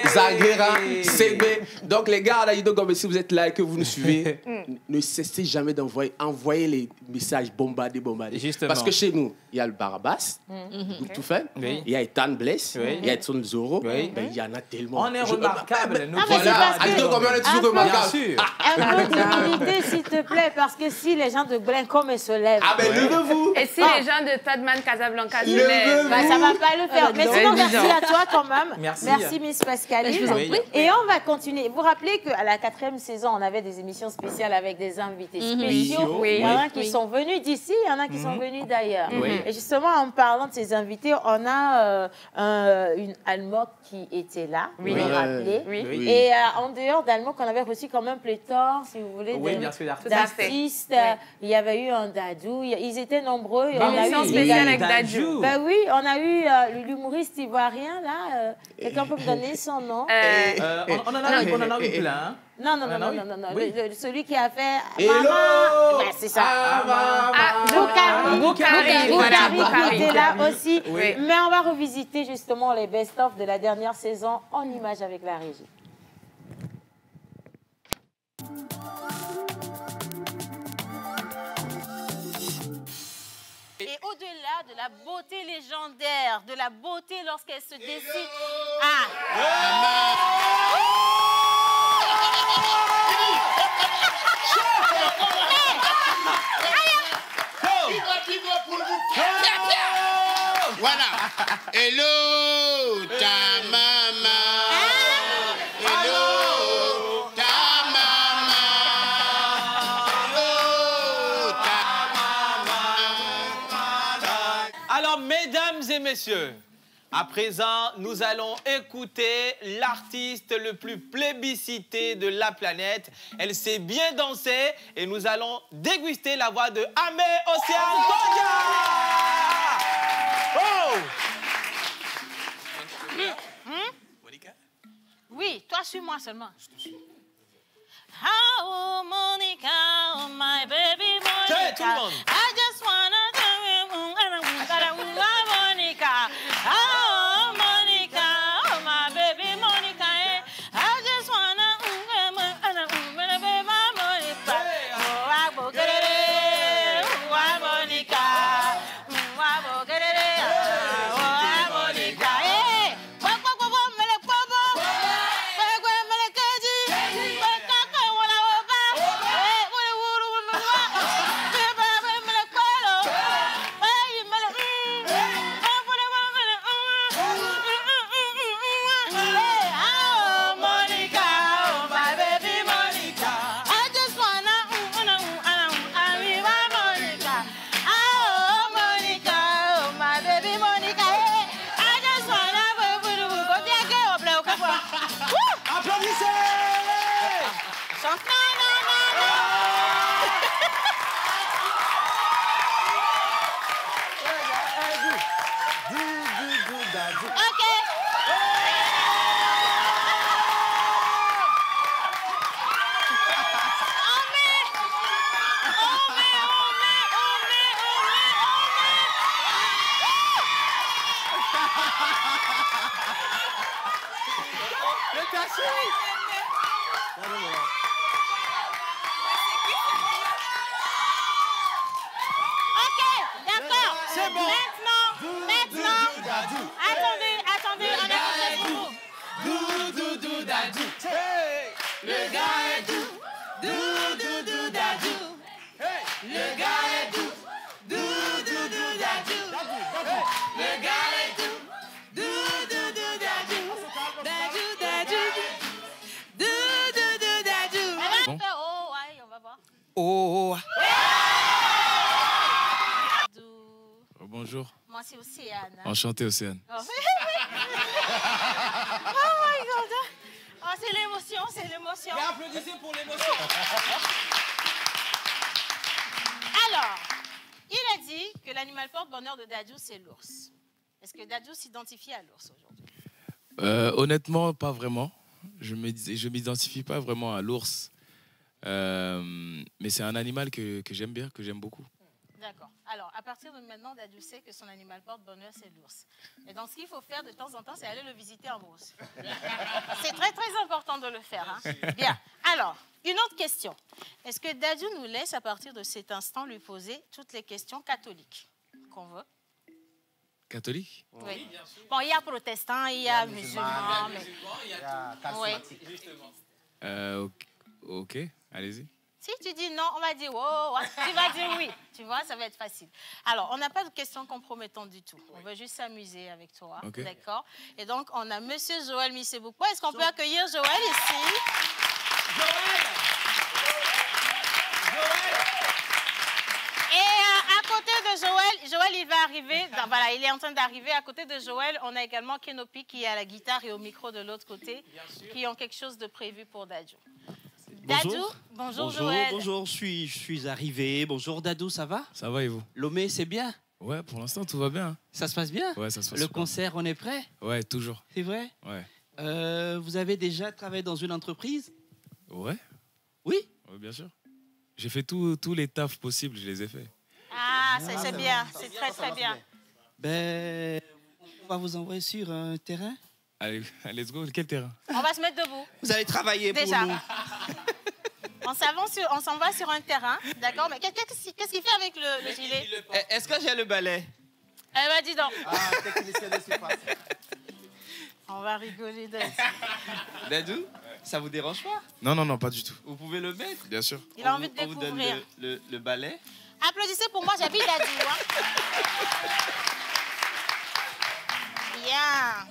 Zanguera, Segbe. Donc, les gars d'Adidogome, si vous êtes là et que vous nous suivez, ne cessez jamais d'envoyer les messages bombardés. Justement. Parce que chez nous, il y a le Barabas, groupe tout fait. Oui. Il y a Ethan Bless, Oui. il y a Edson Zoro. Oui. Ben, il y en a tellement. On est remarquable. nous Ah, mais voilà. c'est parce que- Adidogome, on est toujours Bien remarquable. sûr. Un peu d'humilité, s'il te plaît, parce que si les gens de Glencoe se lèvent, Ah ben, levez-vous. Et si les gens de Tadman Casablanca se Levez-vous. lèvent? bah, ça va pas le faire. Mais sinon, merci à toi quand même. Merci. Miss Pascaline. Je vous en Oui. prie. Et on va continuer. Vous vous rappelez qu'à la 4e saison, on avait des émissions spéciales avec des invités spéciaux. Oui. Il y en a qui sont venus d'ici, il y en a qui sont venus d'ailleurs. Oui. Et justement, en parlant de ces invités, on a une Almok qui était là, vous vous rappelez. Oui. Et en dehors d'Almok, on avait reçu quand même pléthore, si vous voulez, Oui, bien sûr, d'artistes. Il y avait eu un Dadou, ils étaient nombreux. Et Une émission spéciale avec Dadju. Ben oui, on a eu l'humoriste ivoirien, là. Quelqu'un peut me donner son nom? On en a eu plein. Non. Oui. Celui qui a fait... Hello! Maman. Ouais, c'est ça. Boukari qui était là aussi. Oui. Mais on va revisiter justement les best-of de la dernière saison en images avec la régie. Et au-delà de la beauté légendaire, de la beauté lorsqu'elle se décide... Voilà. Hello, ta maman. Hello, ta maman. Hello, ta maman. Alors, mesdames et messieurs, à présent, nous allons écouter l'artiste le plus plébiscité de la planète. Elle sait bien danser et nous allons déguster la voix de Amé Océane Kodia. Oh! Oui, toi, suis-moi seulement. Oh, Monica, oh, my baby Monica. Tiens, tout le monde. I just wanna Monica. Oh, Monica, oh, my baby Monica. I just wanna Monica. Oh, I go get it. Oh, I Monica. Oh, I go get it. Oh, I Monica. Hey, Attendez, on a quelque chose pour vous. Doudou dadou. Hey! Le gars est doux, doudou dadou. Le gars est doux, doudou dadou. Le gars est doux, doudou dadou. Dadou, dadou, doudou dadou. Bon. Oh, ouais, on va voir. Oh! Bonjour. Moi, c'est Océane. Enchanté, Océane. Oh, oh my God. Oh, c'est l'émotion, c'est l'émotion. Mais applaudissez pour l'émotion. Alors, il a dit que l'animal porte-bonheur de Dadju, c'est l'ours. Est-ce que Dadju s'identifie à l'ours aujourd'hui? Honnêtement, pas vraiment. Je m'identifie pas vraiment à l'ours. Mais c'est un animal que j'aime bien, que j'aime beaucoup. D'accord. Alors, à partir de maintenant, Dadju sait que son animal porte-bonheur, c'est l'ours. Et donc, ce qu'il faut faire de temps en temps, c'est aller le visiter en brousse. C'est très, très important de le faire. Hein? Bien. Alors, une autre question. Est-ce que Dadju nous laisse, à partir de cet instant, lui poser toutes les questions catholiques qu'on veut? Catholique? Oui. Bon, il y a protestants, il y a musulmans. Il y a charismatique. Oui. Ok, allez-y. Si tu dis non, on va dire oh, tu vas dire oui. Tu vois, ça va être facile. Alors, on n'a pas de questions compromettantes du tout. On veut juste s'amuser avec toi. Okay. D'accord? Et donc, on a Monsieur Joël Missebouko. Est-ce qu'on peut accueillir Joël ici? Joël! Et à côté de Joël, il va arriver. Voilà, il est en train d'arriver. À côté de Joël, on a également Kenopi qui est à la guitare et au micro de l'autre côté, qui ont quelque chose de prévu pour Dadju. Dadju, bonjour Joël. Bonjour, je suis arrivé. Bonjour Dadou, ça va? Ça va et vous? Lomé, c'est bien? Ouais, pour l'instant, tout va bien. Ça se passe bien? Ouais, ça se passe Le super. concert, on est prêt? Ouais, toujours. C'est vrai? Ouais. Vous avez déjà travaillé dans une entreprise? Ouais. Oui? Ouais, bien sûr. J'ai fait tous les tafs possibles, je les ai faits. Ah, c'est bien, c'est très très bien. Ben, on va vous envoyer sur un terrain. Allez, let's go. Quel terrain? On va se mettre debout. Vous allez travailler Déjà. pour nous. On s'en va sur un terrain, d'accord? Mais qu'est-ce qu'il fait avec le gilet? Est-ce que j'ai le balai? Eh ben, dis donc. Ah, technicien de surface. On va rigoler de Dadou, ça vous dérange pas? Non, pas du tout. Vous pouvez le mettre? Bien sûr. Il a envie de On vous donne découvrir. le balai. Applaudissez pour moi, j'habite Dadju. Hein. Bien.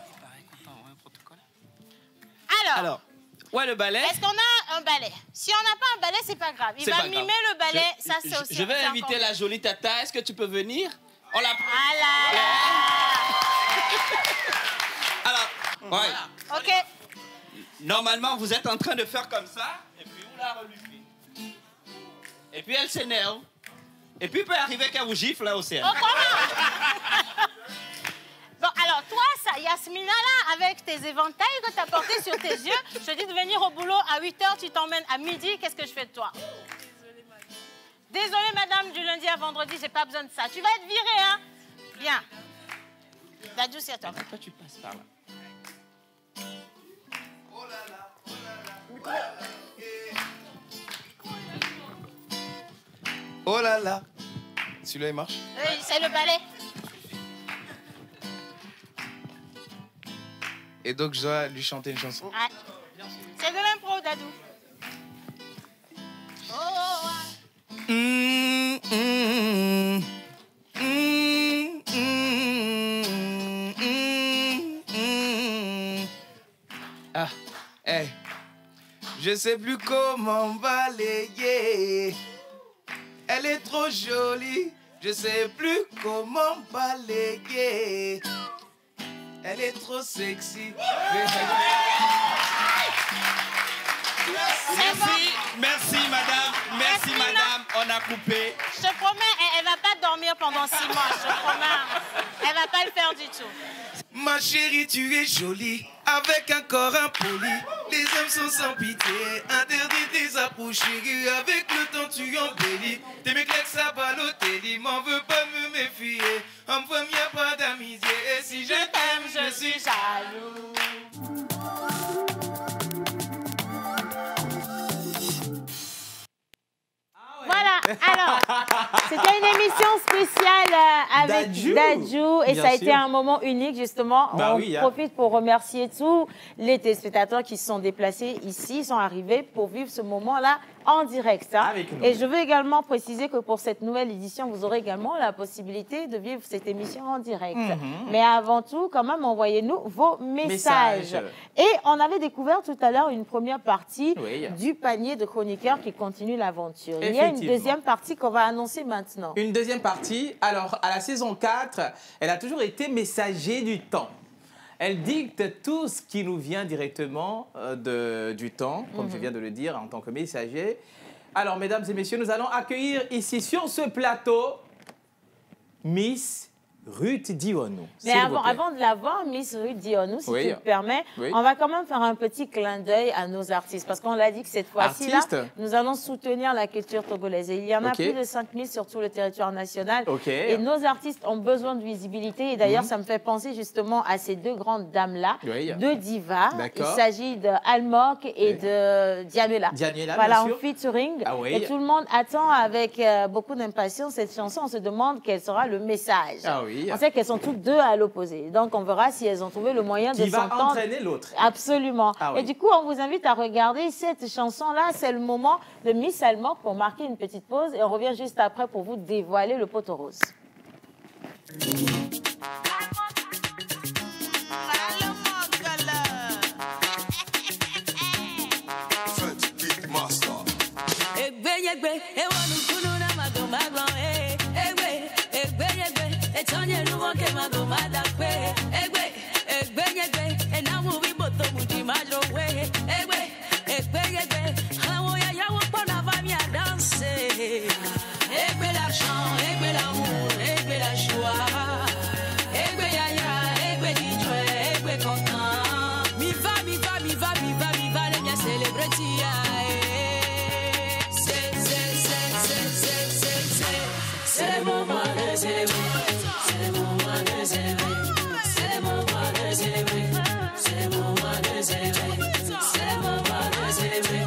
Alors, ouais, le balai. est-ce qu'on a un balai? Si on n'a pas un balai, c'est pas grave. Il va mimer le balai, ça c'est aussi. Je vais inviter la jolie Tata. Est-ce que tu peux venir? On la. Alors, ouais. Ok. Normalement, vous êtes en train de faire comme ça, et puis vous la relevez. Et puis elle s'énerve. Et puis il peut arriver qu'elle vous gifle là au ciel. Oh, comment? Bon, alors toi, Yasmina, là, avec tes éventails que tu as portés sur tes yeux, je te dis de venir au boulot à 8h, tu t'emmènes à midi, qu'est-ce que je fais de toi? Désolée, madame, du lundi à vendredi, j'ai pas besoin de ça. Tu vas être virée, hein? Bien. Dadju, c'est à toi. Toi, tu passes par là. Oh là là. Celui-là, il marche? Oui, c'est le balai. Et donc, je dois lui chanter une chanson. Ouais. C'est de l'impro, Dadju. Oh, Ah, hey. Je sais plus comment balayer. Elle est trop jolie. Je sais plus comment balayer. Elle est trop sexy. Merci madame. Merci madame. On a coupé. je te promets, elle va pas dormir pendant 6 mois, je te promets. Elle va pas le faire du tout. Ma chérie, tu es jolie, avec un corps impoli. Les hommes sont sans pitié, interdit des approches. Chérie, avec le temps tu embellis. Tes mecs là que ça Balotelli, m'en veux pas me méfier. En me y a pas d'amitié, et si je t'aime, je suis jaloux. Voilà, alors, c'était une émission spéciale avec Dadju et ça a été un moment unique justement. On profite pour remercier tous les téléspectateurs qui se sont déplacés ici, sont arrivés pour vivre ce moment-là en direct. Hein. Et je veux également préciser que pour cette nouvelle édition, vous aurez également la possibilité de vivre cette émission en direct. Mais avant tout, quand même, envoyez-nous vos messages. Et on avait découvert tout à l'heure une première partie du panier de chroniqueurs qui continue l'aventure. Il y a une deuxième partie qu'on va annoncer maintenant. Une deuxième partie. Alors, à la saison 4, elle a toujours été messager du temps. Elle dicte tout ce qui nous vient directement du temps, comme je viens de le dire, en tant que messager. Alors, mesdames et messieurs, nous allons accueillir ici sur ce plateau Miss Ruth Dionou. Mais avant de la voir, Miss Ruth Dionou, si tu me permets, on va quand même faire un petit clin d'œil à nos artistes. Parce qu'on l'a dit que cette fois-ci, nous allons soutenir la culture togolaise. Et il y en a plus de 5000 sur tout le territoire national. Et nos artistes ont besoin de visibilité. Et d'ailleurs, ça me fait penser justement à ces deux grandes dames-là, deux divas. Il s'agit d'Almok et de Dianuela. Voilà, en featuring. Et tout le monde attend avec beaucoup d'impatience cette chanson. On se demande quel sera le message. On sait qu'elles sont toutes deux à l'opposé. Donc, on verra si elles ont trouvé le moyen de s'entendre. Qui va entraîner l'autre. Absolument. Et du coup, on vous invite à regarder cette chanson-là. C'est le moment de Miss Almok pour marquer une petite pause. Et on revient juste après pour vous dévoiler le poteau rose. Egbe, célébrité. C'est le moment de célébrer. C'est le moment de célébrer. C'est le moment de célébrer. C'est le moment de célébrer. C'est le moment de célébrer.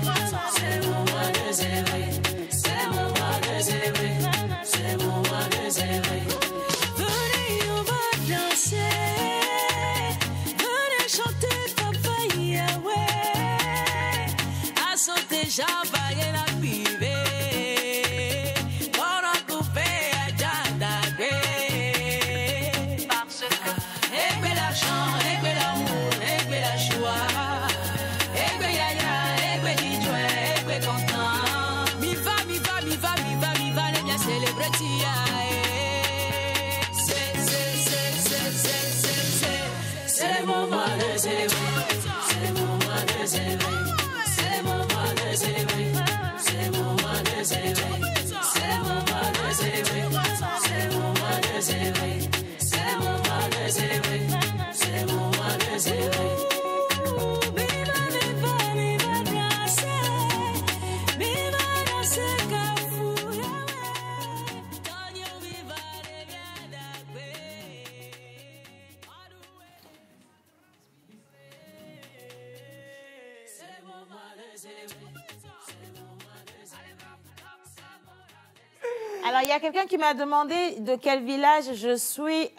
C'est le moment de célébrer. C'est le moment de célébrer. C'est le moment de célébrer. Venez, on va danser. Venez chanter Papa Yahweh. À sauter, j'envoie la pive. Pour en couper à Jadagé. Parce que Ebe l'argent, Ebe l'amour, Ebe la joie. Ebe yaya, Ebe di joie, Ebe content. Mi va, mi va, mi va, mi va, mi va, les bien célébrer tia. C'est le moment de célébrer. C'est le moment de célébrer. C'est le moment de célébrer. C'est le moment de célébrer. C'est le moment de célébrer. C'est le moment de célébrer. C'est le moment de célébrer. C'est le moment de célébrer. Viva, viva, viva, danser. Viva, danser, Kafou, Yahweh. Tonio, viva, les biens d'Agbe. C'est le moment de célébrer. C'est le moment de célébrer. Alors, il y a quelqu'un qui m'a demandé de quel village je suis.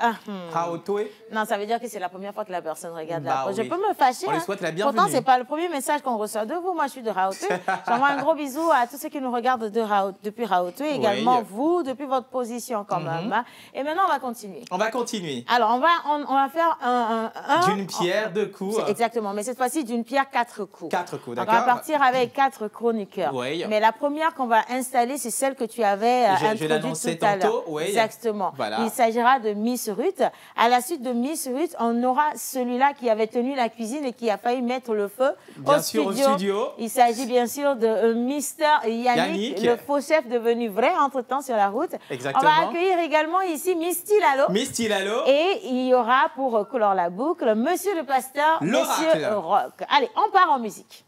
Raotoé. Non, ça veut dire que c'est la première fois que la personne regarde la Bah pause. oui. Je peux me fâcher. On lui souhaite la bienvenue. Pourtant, ce n'est pas le premier message qu'on reçoit de vous. Moi, je suis de Raotoé. J'envoie un gros bisou à tous ceux qui nous regardent depuis Raotoé. Également, vous, depuis votre position quand même. Hein. Et maintenant, on va continuer. On va continuer. Alors, on va faire un D'une pierre, deux coups. Exactement. Mais cette fois-ci, d'une pierre, 4 coups. 4 coups, Donc, d'accord. on va partir avec 4 chroniqueurs. Oui. Mais la première qu'on va installer, c'est celle que tu avais Je introduite l'annonçais tout à l'heure. tantôt, oui. Exactement. Voilà. Il s'agira de Miss Ruth. À la suite de Miss Ruth, on aura celui-là qui avait tenu la cuisine et qui a failli mettre le feu Bien sûr, au studio. Il s'agit bien sûr de Mister Yannick, le faux chef devenu vrai entre-temps sur la route. Exactement. On va accueillir également ici Miss Tilalo. Miss Tilalo. Et il y aura pour clore la boucle Monsieur le pasteur, L'oracle. Monsieur Rock. Allez, on part en musique.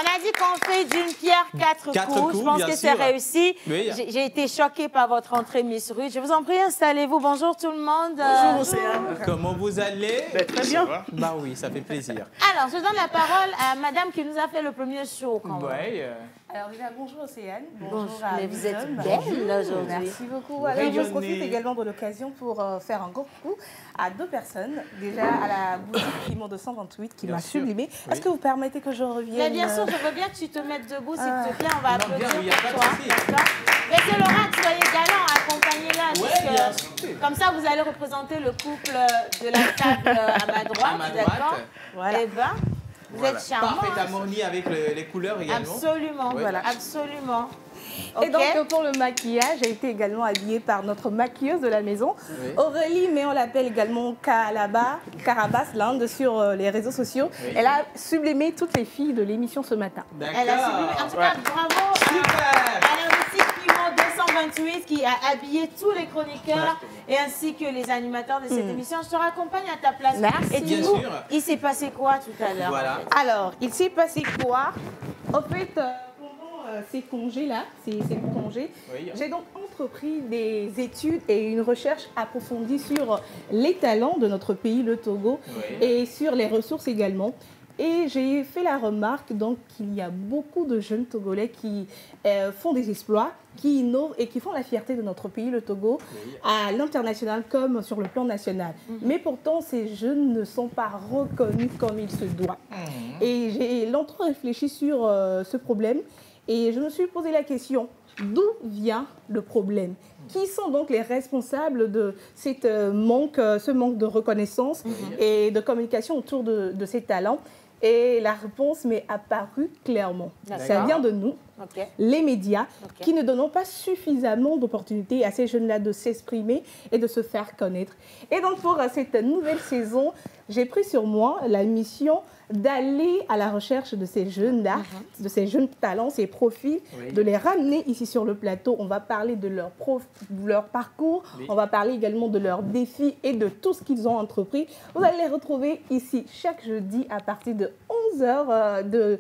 a dit qu'on fait d'une pierre quatre coups. Je pense bien que c'est sûr. réussi. Oui. J'ai été choquée par votre entrée, Miss Ruth. Je vous en prie, installez-vous. Bonjour tout le monde. Bonjour, Océane. Comment vous allez? Très bien. Bah oui, ça fait plaisir. Alors, je donne la parole à madame qui nous a fait le premier show. Quand même. Ouais. Alors déjà, bonjour Océane. Bonjour. à Mais vous êtes Wisdom. belle là, aujourd'hui. Merci beaucoup. Vous Alors, je rayonnez. profite également de l'occasion pour faire un gros coucou à 2 personnes. Déjà à la boutique Piment 228 qui Bien m'a sûr. sublimée. Oui. Est-ce que vous permettez que je revienne Mais bien sûr, je veux bien que tu te mettes debout, s'il te plaît. On va Non, bien, applaudir il y a pas de pour toi. souci. D'accord. Monsieur Laurent, soyez galant, accompagnez-la. Ouais, parce que, bien sûr. comme ça, vous allez représenter le couple de la table à ma droite. À ma D'accord. droite. Voilà. Eh ben, vous êtes charmant. Parfaite harmonie avec les couleurs également. Absolument, Oui. voilà, absolument. Et Ok. donc, pour le maquillage, j'ai été également habillée par notre maquilleuse de la maison, Oui. Aurélie, mais on l'appelle également Carabas, l'Inde, sur les réseaux sociaux. Oui. Elle a sublimé toutes les filles de l'émission ce matin. D'accord. Elle a sublimé. En tout cas, bravo Super. à la boutique Piment 228 qui a habillé tous les chroniqueurs et ainsi que les animateurs de cette émission. Je te raccompagne à ta place. Merci. Et du Bien coup, sûr. il s'est passé quoi tout à l'heure? Voilà. Alors, il s'est passé quoi? En fait, pendant ces congés-là, ces congés, Oui. j'ai donc entrepris des études et une recherche approfondie sur les talents de notre pays, le Togo, Oui. et sur les ressources également. Et j'ai fait la remarque donc qu'il y a beaucoup de jeunes Togolais qui font des exploits, qui innovent et qui font la fierté de notre pays, le Togo, à l'international comme sur le plan national. Mais pourtant, ces jeunes ne sont pas reconnus comme il se doit. Et j'ai longtemps réfléchi sur ce problème et je me suis posé la question, d'où vient le problème? Qui sont donc les responsables de ce manque de reconnaissance et de communication autour de ces talents? Et la réponse m'est apparue clairement. Ça vient de nous, Ok. les médias, Ok. qui ne donnons pas suffisamment d'opportunités à ces jeunes-là de s'exprimer et de se faire connaître. Et donc pour cette nouvelle saison, j'ai pris sur moi la mission d'aller à la recherche de ces jeunes-là, de ces jeunes talents, ces profils, Oui. de les ramener ici sur le plateau. On va parler de leur parcours, Oui. on va parler également de leurs défis et de tout ce qu'ils ont entrepris. Vous allez les retrouver ici chaque jeudi à partir de 11h,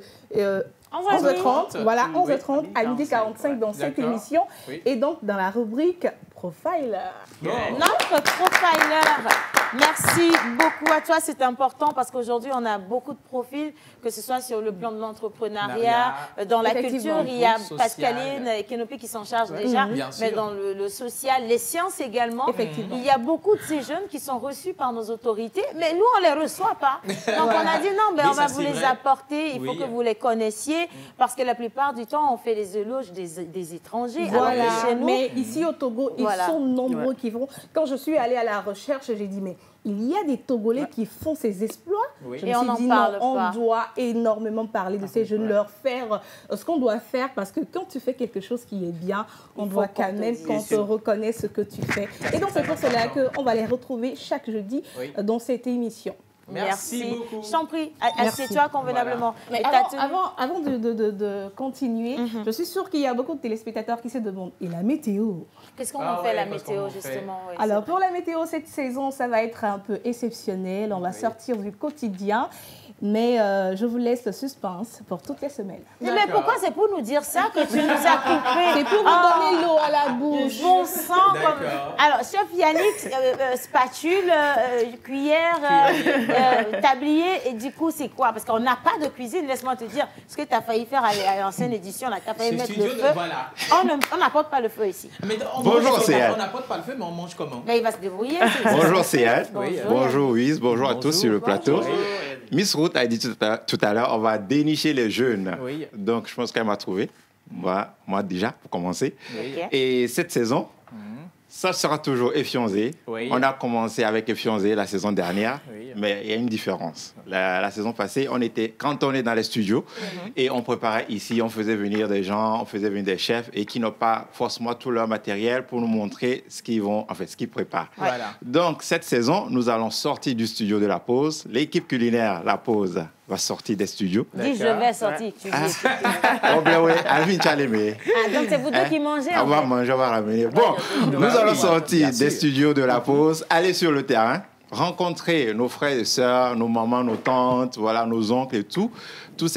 11h30, voilà, Oui, 11h30 à midi 45 dans cette D'accord. émission. Oui. Et donc, dans la rubrique Profiler. Bon. Notre profiler. Merci beaucoup à toi, c'est important parce qu'aujourd'hui, on a beaucoup de profils, que ce soit sur le plan de l'entrepreneuriat, dans la Effectivement. culture, il y a Social. Pascaline et Kenopi qui s'en chargent déjà, Bien mais sûr. dans le social, les sciences également. Effectivement. Il y a beaucoup de ces jeunes qui sont reçus par nos autorités, mais nous, on ne les reçoit pas. Donc, on a dit non, mais Oui, on va ça, vous c'est les vrai. apporter, il faut Oui. que vous les connaissiez, parce que la plupart du temps, on fait les éloges des étrangers. alors Voilà, que chez nous, mais ici au Togo, ils Voilà. sont nombreux qui vont. Quand je suis allée à la recherche, j'ai dit, mais il y a des Togolais qui font ces exploits. Oui. Je Et me on suis n'en dit, parle non, pas. on doit énormément parler de ces jeunes, leur faire ce qu'on doit faire, parce que quand tu fais quelque chose qui est bien, on doit qu'on quand te même dise. qu'on te reconnaisse ce que tu fais. Et donc c'est pour cela qu'on va les retrouver chaque jeudi Oui. dans cette émission. Merci beaucoup. Je t'en prie, Merci. assieds-toi convenablement. Mais Et ta tenue- avant de continuer, je suis sûre qu'il y a beaucoup de téléspectateurs qui se demandent, et la météo? Qu'est-ce qu'on Ah en fait ouais, la parce météo qu'on en fait. justement oui, Alors pour la météo, cette saison, ça va être un peu exceptionnel. On va sortir du quotidien. Mais je vous laisse le suspense pour toutes les semaines. Mais pourquoi c'est pour nous dire ça que tu nous as coupé? C'est pour vous donner l'eau à la bouche. Bon sang comme... D'accord. Alors, chef Yannick, spatule, cuillère, tablier, et du coup, c'est quoi? Parce qu'on n'a pas de cuisine, laisse-moi te dire. Ce que tu as failli faire à l'ancienne édition, là, tu as failli Ce mettre le studio, feu. voilà. On n'apporte pas le feu ici. Mais on Bonjour, mange- Céane. On n'apporte pas le feu, mais on mange comment? Là, il va se débrouiller. Bonjour Céane, Bonjour. bonjour Wiz, bonjour à tous sur le plateau. Bonjour. Miss Ruth a dit tout à l'heure, on va dénicher les jeunes. Oui. Donc je pense qu'elle m'a trouvé. Moi déjà, pour commencer. Oui. Ok. Et cette saison, ça sera toujours Effianzé. Oui. On a commencé avec Effianzé la saison dernière, Oui. mais il y a une différence. La saison passée, quand on est dans les studios et on préparait ici, on faisait venir des gens, on faisait venir des chefs et qui n'ont pas forcément tout leur matériel pour nous montrer ce qu'ils préparent. Voilà. Donc cette saison, nous allons sortir du studio de la pause. L'équipe culinaire, la pause, va sortir des studios. Dis, je vais sortir. Tu dis. Oh bien oui, Alvin Chalemé. Ah, donc c'est vous deux qui mangez. On en va fait. manger, on va ramener. Bon, nous allons sortir des studios de la pause, aller sur le terrain rencontrer nos frères et sœurs, nos mamans, nos tantes, voilà, nos oncles et tout, toutes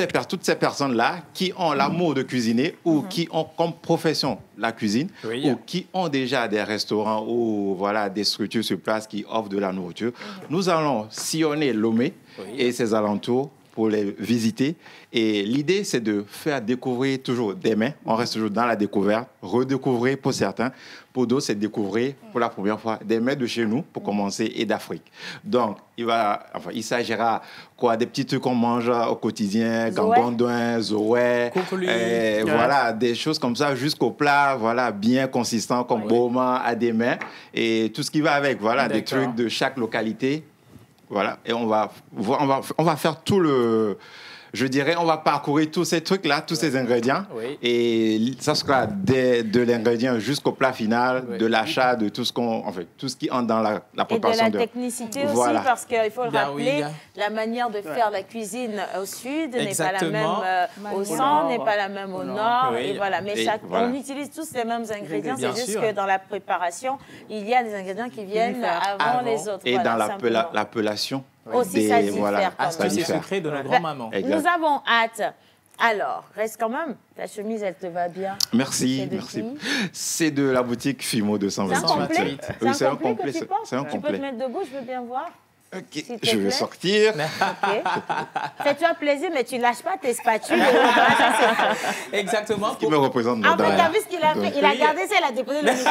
ces personnes-là qui ont l'amour de cuisiner ou qui ont comme profession la cuisine ou qui ont déjà des restaurants ou voilà, des structures sur place qui offrent de la nourriture. Nous allons sillonner Lomé et ses alentours pour les visiter. Et l'idée, c'est de faire découvrir toujours des mets. On reste toujours dans la découverte, redécouvrir pour certains. Pour d'autres, c'est découvrir pour la première fois des mets de chez nous, pour commencer, et d'Afrique. Donc, il s'agira quoi, des petits trucs qu'on mange au quotidien, gambondouin, zoé, voilà, des choses comme ça, jusqu'au plat, voilà, bien consistant, comme boma, adémé, et tout ce qui va avec, voilà, des trucs de chaque localité. Voilà, et on va faire tout le... Je dirais, on va parcourir tous ces trucs-là, tous ces ingrédients. Et ça sera de l'ingrédient jusqu'au plat final, de l'achat, de tout ce tout ce qui entre dans la préparation. Et de la technicité aussi, parce qu'il faut le rappeler, la manière de faire la cuisine au sud n'est pas la même au centre, n'est pas la même au nord. Et voilà, mais on utilise tous les mêmes ingrédients, c'est juste que dans la préparation, il y a des ingrédients qui viennent avant les autres. Et dans l'appellation. Aussi, ça diffère. Astuces secrets de nos grands-mamans. Nous avons hâte. Alors, reste quand même. Ta chemise, elle te va bien. Merci, merci. C'est de la boutique Fimo 228. C'est un complet. C'est un complet. Tu peux te mettre debout, je veux bien voir. Ok, je vais sortir. Fais-toi plaisir, mais tu lâches pas tes spatules. Exactement. Qui me représente En fait, tu as vu ce qu'il a fait? Il a gardé ça, il a déposé le micro.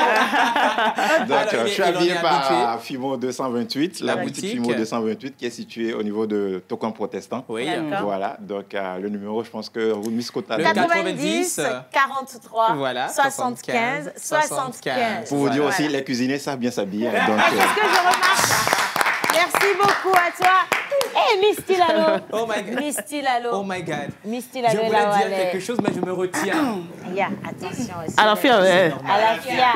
Donc, je suis habillé par Fimo 228, la boutique Fimo 228 qui est située au niveau de Tocan Protestant. Oui, voilà. Donc, le numéro, je pense que vous Miss Kota. 90 43 75 75. Pour vous dire aussi, les cuisiniers savent bien s'habiller. C'est ce que je remarque. Merci beaucoup à toi. Hey, Miss Tilalo. Oh my God. Miss Tilalo. Oh my God. Miss Tilalo. Je voulais dire quelque chose, mais je me retiens. Attention aussi. À la FIA. À la FIA.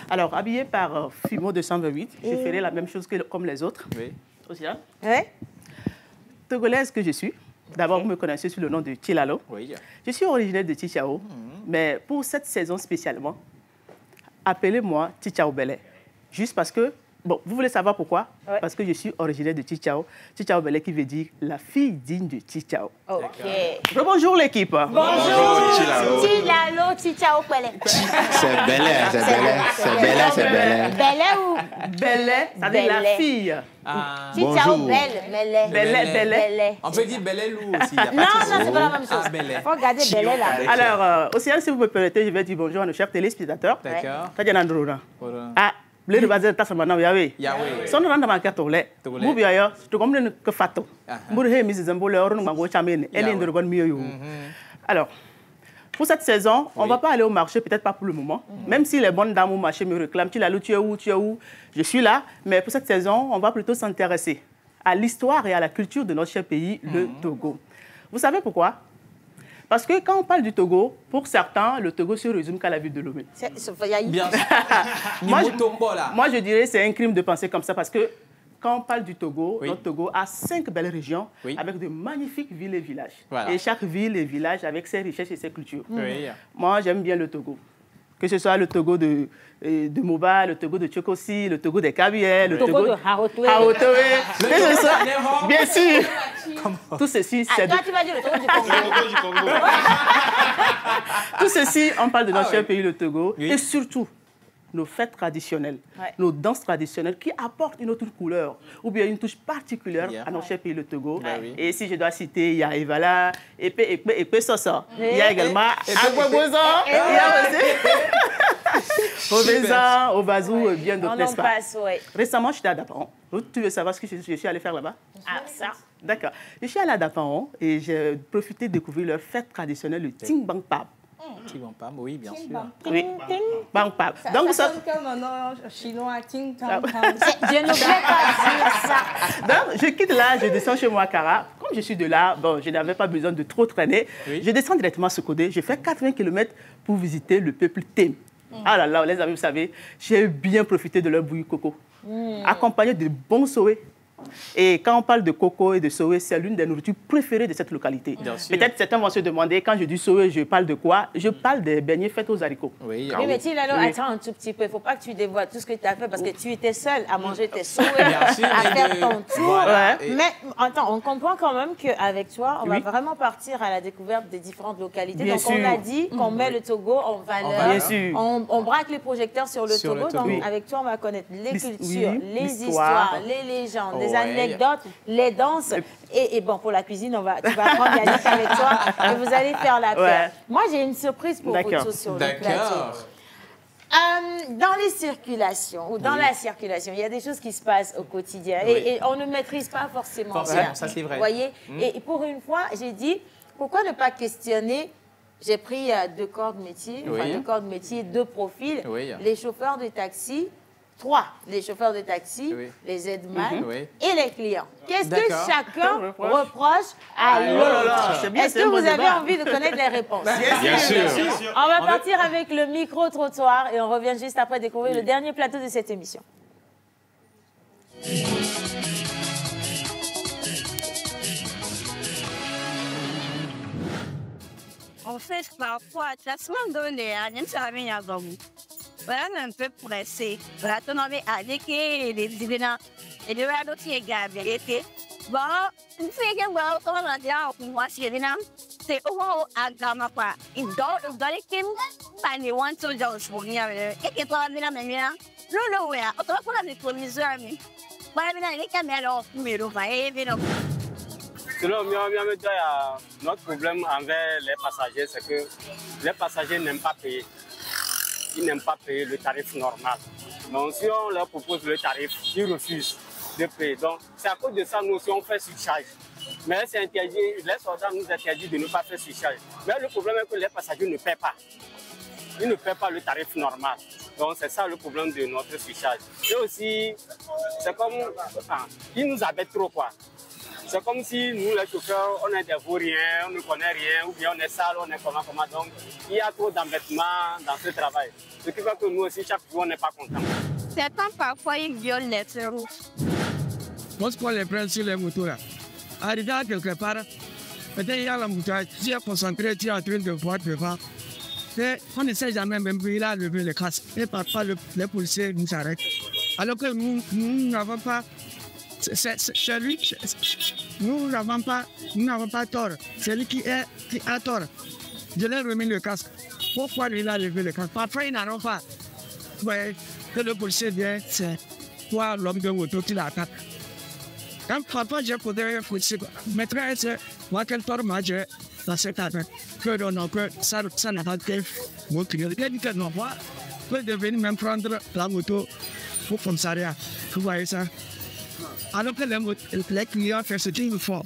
Alors, habillé par Fimo 228, je ferai la même chose comme les autres. Oui. Aussi, hein? Oui. Togolaise que je suis. D'abord, vous me connaissez sous le nom de Tilalo. Oui. Je suis originaire de Tichao, mais pour cette saison spécialement, appelez-moi Tichao Belé. Juste parce que, bon, vous voulez savoir pourquoi? Parce que je suis originaire de Tichao. Tichao Belé qui veut dire la fille digne de Tichao. Ok. Bonjour l'équipe. Bonjour Tilalo, Tichao Belé. C'est Belé, c'est Belé, c'est Belé, c'est Belé. Belé ou? Belé, ça veut dire la fille. Tichao Belé. Belé. On peut dire Belé ou aussi. Non, c'est pas la même chose. Il faut regarder Belé là. Alors, Océane, si vous me permettez, je vais dire bonjour à nos chers téléspectateurs. D'accord. Le de base ta sama na yawe. Yahweh. Son na ma ka tole. Mu biya yo, to comme le que fato. Mu he mi zembo le orun mango chamene. Elle est de bonne mieux. Alors, pour cette saison, on ne va pas aller au marché, peut-être pas pour le moment. Même si les bonnes dames au marché me réclament, tu es où? Je suis là. Mais pour cette saison, on va plutôt s'intéresser à l'histoire et à la culture de notre cher pays, le Togo. Vous savez pourquoi? Parce que quand on parle du Togo, pour certains, le Togo se résume qu'à la ville de Lomé. Bien sûr. Moi, je dirais que c'est un crime de penser comme ça parce que quand on parle du Togo, notre Togo a 5 belles régions avec de magnifiques villes et villages. Voilà. Et chaque ville et village avec ses richesses et ses cultures. Moi, j'aime bien le Togo. Que ce soit le Togo de Moba, le Togo de Tchokosi, le Togo des Kabyles, le Togo de Haotoué. Bien sûr. Tout ceci, c'est... Toi, tu vas dire le Togo du Congo. Tout ceci, on parle de notre cher pays, le Togo. Et surtout, nos fêtes traditionnelles, nos danses traditionnelles qui apportent une autre couleur ou bien une touche particulière à notre cher pays, le Togo. Et si je dois citer, il y a Evala, Epé Sosa. Il y a également Agwabozan. Il y a aussi Ovezan, Obazou, bien d'autres, n'est-ce pas? Récemment, j'étais à Daparon. Tu veux savoir ce que je suis allé faire là-bas? Ah, ça. D'accord. Je suis allé à Daparon et j'ai profité de découvrir leur fête traditionnelle, le Ting Bang Pab. Ting Bang Pab, oui, bien sûr. Oui, Bang Pab. Donc, ça sonne comme un nom chinois, Ting Bang Pab. Je ne voulais pas dire ça. Donc, je quitte là, je descends chez moi à Kara. Comme je suis de là, bon, je n'avais pas besoin de trop traîner. Je descends directement à Sokodé. Je fais 80 km pour visiter le peuple Tem. Ah là là, les amis, vous savez, j'ai bien profité de leur bouillie coco. Accompagné de bons souhaits Et quand on parle de coco et de sowe, c'est l'une des nourritures préférées de cette localité. Peut-être certains vont se demander, quand je dis sowe, je parle de quoi? Je parle des beignets faits aux haricots. Oui, mais alors, attends un tout petit peu. Il ne faut pas que tu dévoiles tout ce que tu as fait parce que tu étais seule à manger tes sowe, à faire ton tour. Voilà. Mais attends, on comprend quand même qu'avec toi, on va vraiment partir à la découverte des différentes localités. Bien Donc, sûr. on a dit qu'on met le Togo en valeur. Bien sûr. On braque les projecteurs sur le Togo. Donc, avec toi, on va connaître les cultures, les histoires, les légendes, les anecdotes, les danses. Et bon, pour la cuisine, tu vas prendre Yannick avec toi et vous allez faire la paire. Moi, j'ai une surprise pour vous tous sur le plateau. Dans les circulations ou dans la circulation, il y a des choses qui se passent au quotidien et on ne maîtrise pas forcément bien. Ça c'est vrai. Vous voyez? Et pour une fois, j'ai dit, pourquoi ne pas questionner? J'ai pris deux corps de métier, deux corps de métier, deux profils. Les chauffeurs de taxi, les chauffeurs de taxi, les aides-man et les clients. Qu'est-ce que chacun reproche à l'autre? Est-ce que vous avez envie de connaître les réponses? Bien sûr. On va partir avec le micro-trottoir et on revient juste après découvrir le dernier plateau de cette émission. En fait, parfois, la semaine dernière, je ne savais rien avant vous. Voilà, un peu pressé. Voilà, on avait indiqué les dîners. Et le verre qui est gardé. Bon, une fille qui va au commandant pour moi, c'est au moins à Gamapa. Il dort dans les kim, pas les one to just pour rien. Et qui est pas la même là. Non, ouais, on va prendre les commissaires. Voilà, les caméras, mais on va évidemment. Selon moi, notre problème envers les passagers, c'est que les passagers n'aiment pas payer. Ils n'aiment pas payer le tarif normal. Donc, si on leur propose le tarif, ils refusent de payer. Donc, c'est à cause de ça, nous aussi, on fait surcharge. Mais c'est interdit, les soldats nous interdisent de ne pas faire surcharge. Mais le problème est que les passagers ne paient pas. Ils ne paient pas le tarif normal. Donc, c'est ça le problème de notre surcharge. Et aussi, c'est comme, ils nous embêtent trop, quoi. C'est comme si nous, les chauffeurs, on est des vauriens, on ne connaît rien, ou bien on est sale, on est comment. Donc, il y a trop d'embêtements dans ce travail. Ce qui fait que nous aussi, chaque jour, on n'est pas contents. Certains, parfois, ils violent les feux rouges. Lorsqu'on les prend sur les motos, là, arrivé à quelque part, peut-être il y a la moto, tu es concentré, tu es en train de voir devant. On ne sait jamais, même il a levé le casque. Et parfois, les policiers nous arrêtent. Alors que nous n'avons pas. C'est lui, nous n'avons pas tort. C'est lui qui a tort. Je lui ai remis le casque. Pourquoi lui il a levé le casque? Parfois, ils n'en ont pas. Ouais, que le policier vient, c'est toi l'homme de moto qui l'attaque. Quand parfois j'ai posé un policier, maîtresse, moi quel tort m'a dit dans cette affaire. Que non, que ça n'a pas été mon client. Il a dit que non, moi, je peux venir même prendre la moto pour commissariat. Vous voyez ça? Alors que les clients font ce qu'ils font.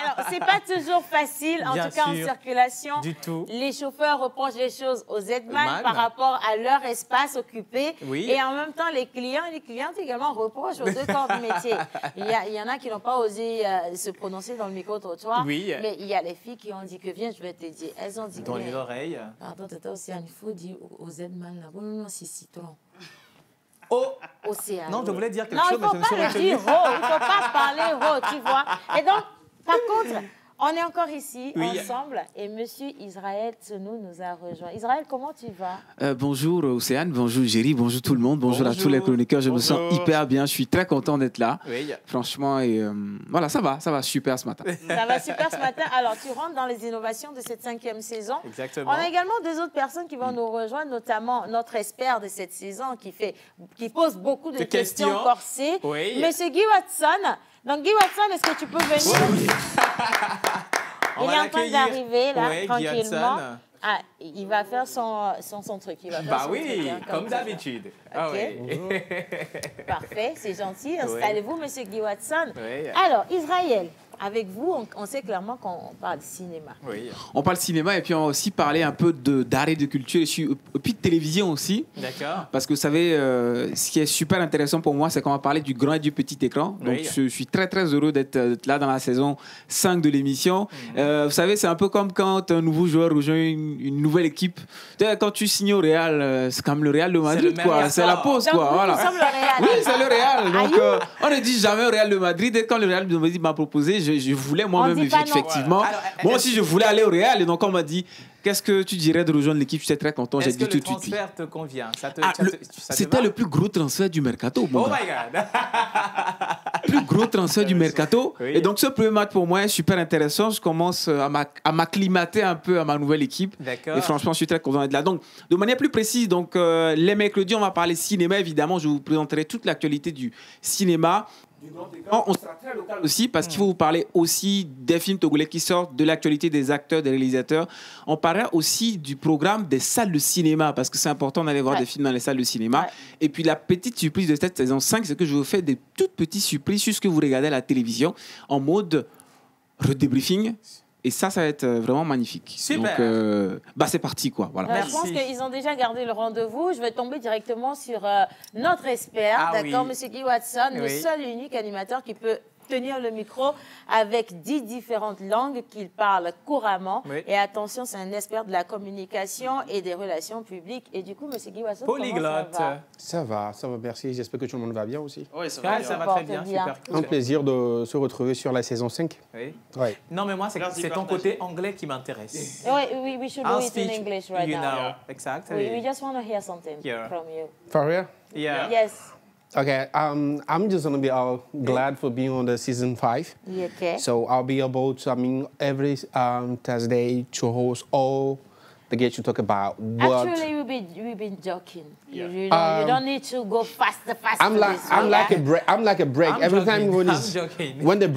Alors, c'est pas toujours facile, en Bien tout cas en sûr. circulation. Du tout. Les chauffeurs reprochent les choses aux Z-Man Man. par rapport à leur espace occupé. Oui. Et en même temps, les clients et les clientes également reprochent aux deux corps de métier. Il y en a qui n'ont pas osé se prononcer dans le micro-trottoir. Oui. Mais il y a les filles qui ont dit que viens, je vais te dire. Elles ont dit Dans que... l'oreille. Pardon, Tata Océane, il faut dire aux Z-Man là. Non, c'est citron. Oh, Océane. non, je voulais dire quelque Non, chose, mais je me suis il ne faut pas le retenu. dire il ne faut pas parler tu vois. Et donc, par contre, on est encore ici, ensemble, et Monsieur Israël Tsenou nous a rejoint. Israël, comment tu vas? Bonjour Océane, bonjour Géry, bonjour tout le monde, bonjour à tous les chroniqueurs. Je me sens hyper bien, je suis très content d'être là. Oui. Franchement, et voilà, ça va super ce matin. Ça va super ce matin. Alors, tu rentres dans les innovations de cette 5e saison. Exactement. On a également deux autres personnes qui vont nous rejoindre, notamment notre expert de cette saison qui pose beaucoup de questions corsées. Oui. Monsieur Guy Watson. Donc, Guy Watson, est-ce que tu peux venir? Il est en train d'arriver, là, tranquillement. Ah, il va faire son truc. Il va faire son oui, truc, hein, comme d'habitude. Ah oui. Parfait, c'est gentil. Installez-vous, Monsieur Guy Watson. Oui. Alors, Israël, avec vous, on sait clairement qu'on parle cinéma. Oui. On parle cinéma et puis on va aussi parler un peu d'art et de culture et puis de télévision aussi. D'accord. Parce que vous savez, ce qui est super intéressant pour moi, c'est qu'on va parler du grand et du petit écran. Donc Oui. je suis très très heureux d'être là dans la saison 5 de l'émission. Vous savez, c'est un peu comme quand un nouveau joueur rejoint une nouvelle équipe. Tu sais, quand tu signes au Real, c'est comme le Real de Madrid, quoi. C'est la pause, Donc, quoi. nous, Voilà. nous sommes le Real. Oui, c'est le Real. Donc, Aïe. on ne dit jamais au Real de Madrid. Et quand le Real de Madrid m'a proposé, je voulais moi-même, On dit pas non. effectivement. Voilà. Alors, Moi aussi, je voulais aller au Real. Et donc, on m'a dit, qu'est-ce que tu dirais de rejoindre l'équipe? J'étais très content. J'ai Est-ce dit que tout le de suite. oui. transfert te convient? Ça te C'était va? le plus gros transfert du mercato. mon Oh gars. my God. Plus gros transfert du mercato. Oui. Et donc, ce premier match pour moi est super intéressant. Je commence à m'acclimater un peu à ma nouvelle équipe. D'accord. Et franchement, je suis très content d'être là. Donc, de manière plus précise, donc, les mercredis, on va parler cinéma, évidemment. Je vous présenterai toute l'actualité du cinéma. On sera très local aussi parce qu'il faut vous parler aussi des films togolais qui sortent, de l'actualité des acteurs, des réalisateurs. On parlera aussi du programme des salles de cinéma parce que c'est important d'aller voir des films dans les salles de cinéma. Et puis la petite surprise de cette saison 5, c'est que je vous fais des toutes petites surprises sur ce que vous regardez à la télévision en mode redébriefing. Et ça va être vraiment magnifique. Super. Donc, c'est parti, quoi. Voilà. Je pense qu'ils ont déjà gardé le rendez-vous. Je vais tomber directement sur notre expert, Ah d'accord, oui. Monsieur Guy Watson, le Oui. seul et unique animateur qui peut tenir le micro avec 10 différentes langues qu'il parle couramment. Oui. Et attention, c'est un expert de la communication et des relations publiques. Et du coup, Monsieur Guy Watson, Polyglotte. comment Ça va, merci. J'espère que tout le monde va bien aussi. Oui, va bien. ça va très bien. Super cool. Un plaisir de se retrouver sur la saison 5. Oui. Ouais. Non, mais moi, c'est ton côté anglais qui m'intéresse. we should do it in English right you now. know. Exactly. We just want to hear something Yeah. from you. For real? Yeah. Yes. Okay, I'm just gonna be glad for being on the season 5. Yeah, okay. So I'll be able to, every Thursday to host all the guests to talk about what. Actually, we've been joking. You don't need to go faster. I'm like a break. I'm like a break. I'm Every joking. time I'm joking. when the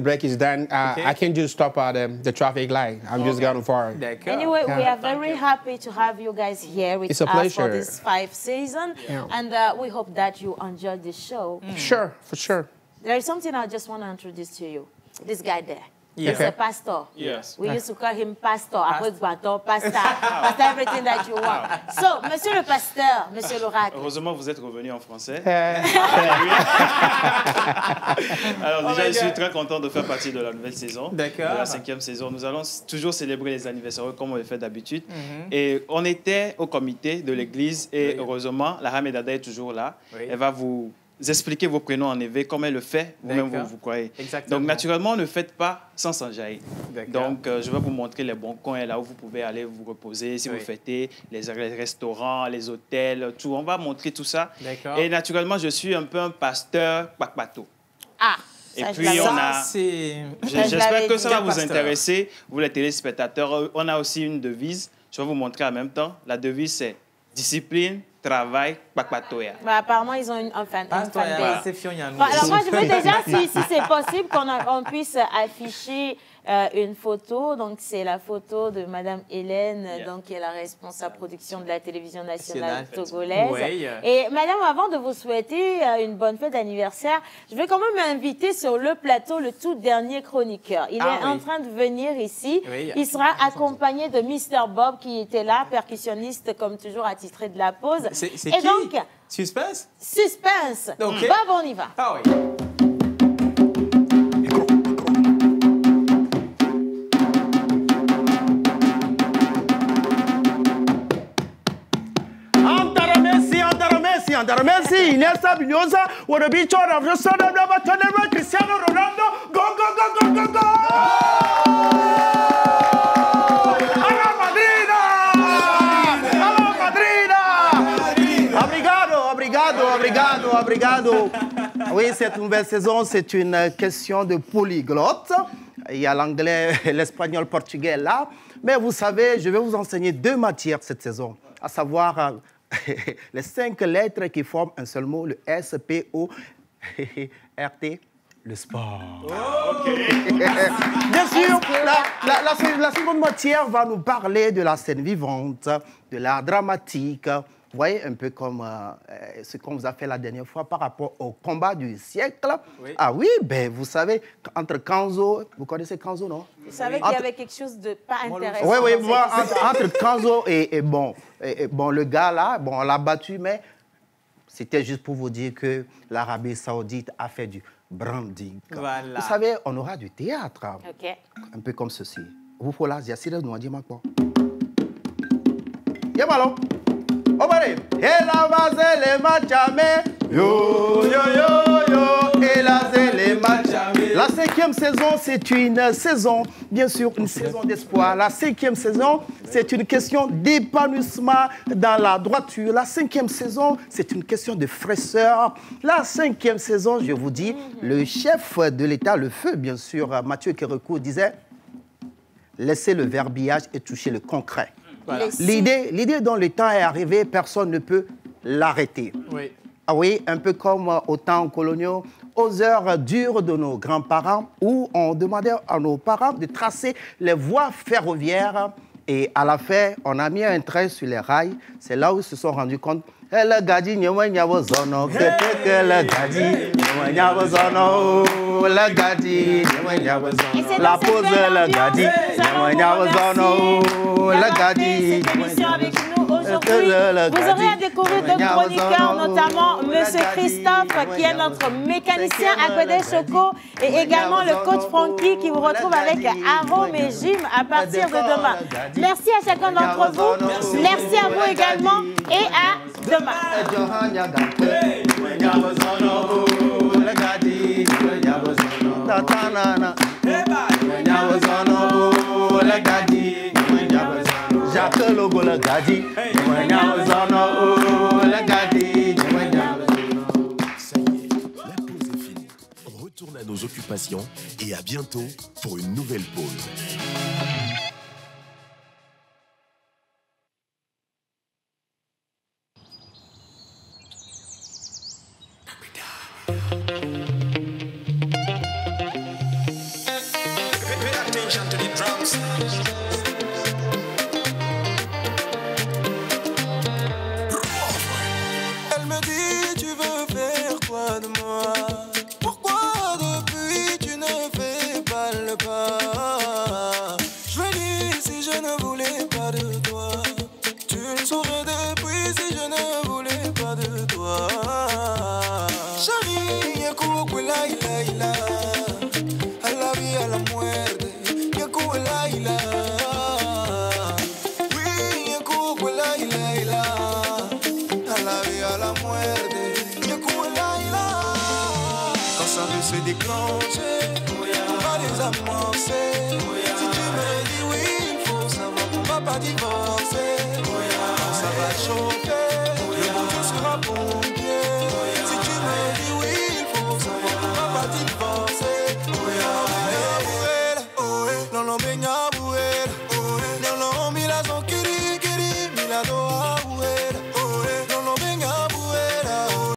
break is done, I can just stop at the traffic light. I'm just going forward. Anyway, we are very happy to have you guys here with It's a us for pleasure. this 5th season, Yeah. and we hope that you enjoyed the show. Sure, for sure. There is something I just want to introduce to you. This guy there. Yeah. He's a pastor. Yes. We used to call him pastor, après pastor, pastor, everything that you want. So, monsieur le pasteur, monsieur l'oracle. Heureusement, vous êtes revenu en français. Alors Alors déjà, je suis très content de faire partie de la nouvelle saison, de D'accord. la 5e saison. Nous allons toujours célébrer les anniversaires comme on le fait d'habitude. Mhm. Et on était au comité de l'église et Oui. heureusement, la Hamedada est toujours là. Oui. Elle va vous expliquer vos prénoms en éveil, comme elle le fait, vous-même D'accord. vous croyez. Exactement. Donc naturellement, ne faites pas sans s'enjailler. D'accord. Donc je vais vous montrer les bons coins là où vous pouvez aller vous reposer si Oui. vous fêtez, les restaurants, les hôtels, tout. On va montrer tout ça. D'accord. Et naturellement, je suis un peu un pasteur Kpakpato. Ah, Et ça, je puis l'avais on dit. a. c'est. J'espère que ça va vous Pasteur. intéresser, vous les téléspectateurs. On a aussi une devise. Je vais vous montrer en même temps. La devise c'est discipline, travail, Kpakpatoya. Bah, apparemment, ils ont une fanbase. Voilà. Bon, alors moi, je veux déjà, si c'est possible, qu'on puisse afficher une photo. Donc, c'est la photo de Madame Hélène, donc, qui est la responsable production de la télévision nationale togolaise. Oui. Et Madame, avant de vous souhaiter une bonne fête d'anniversaire, je vais quand même inviter sur le plateau le tout dernier chroniqueur. Il est en train de venir ici. Oui. Il sera accompagné de Mr. Bob, qui était là, percussionniste, comme toujours, attitré de la pause. C'est Et qui? donc, Suspense? suspense. Ok. Bob, on y va. Ah oui. Andara Messi, Iniesta, Vinyosa, Wadabicho, Ravjosana, Rabatonema, Cristiano Ronaldo, go, go, go, go, go, go! ¡Alla Madrina! ¡Alla Madrina! Obrigado, obrigado, obrigado, obrigado. Oui, cette nouvelle saison, c'est une question de polyglotte. Il y a l'anglais, l'espagnol, le portugais là. Mais vous savez, je vais vous enseigner 2 matières cette saison, à savoir les 5 lettres qui forment un seul mot, le S-P-O-R-T, le sport. Bien sûr, la seconde matière va nous parler de la scène vivante, de l'art dramatique. Vous voyez, un peu comme ce qu'on vous a fait la dernière fois par rapport au combat du siècle. Oui. Ah oui, ben vous savez, entre Kanzo, vous connaissez Kanzo, non? Vous savez qu'il y avait quelque chose de pas intéressant. Oui, oui, moi, entre Kanzo et bon, le gars là, bon, on l'a battu, mais c'était juste pour vous dire que l'Arabie Saoudite a fait du branding. Voilà. Vous savez, on aura du théâtre. Ok. Un peu comme ceci. Vous pouvez là, Yassira nous a dit quoi? Yamalo. Obare. Et la vase les machame. Yo, yo, yo, yo. Et la les machame. La 5e saison, c'est une saison, bien sûr, une saison d'espoir. La 5e saison, c'est une question d'épanouissement dans la droiture. La 5e saison, c'est une question de fraîcheur. La 5e saison, je vous dis, le chef de l'État, le feu, bien sûr, Mathieu Kérékou, disait laissez le verbiage et toucher le concret. Voilà. L'idée dont le temps est arrivé, personne ne peut l'arrêter. Oui. Ah oui, un peu comme aux temps coloniaux, aux heures dures de nos grands-parents, où on demandait à nos parents de tracer les voies ferroviaires. Et à la fin, on a mis un train sur les rails. C'est là où ils se sont rendus compte. Le gadi, le gadi, la pause, le gadi, le gadi. Aujourd'hui, vous aurez à découvrir deux chroniqueurs, notamment M. Christophe, qui est notre mécanicien à Godé Choco, et également le coach Francky, qui vous retrouve avec Arôme et Jim à partir de demain. Merci à chacun d'entre vous. Merci à vous également et à demain. Jacques Logo le gadi, ça y est, la pause est finie. On retourne à nos occupations et à bientôt pour une nouvelle pause. Se déclencher, on va les amorcer. Si tu me dis oui, il faut savoir qu'on va pas divorcer. Ça va chauffer.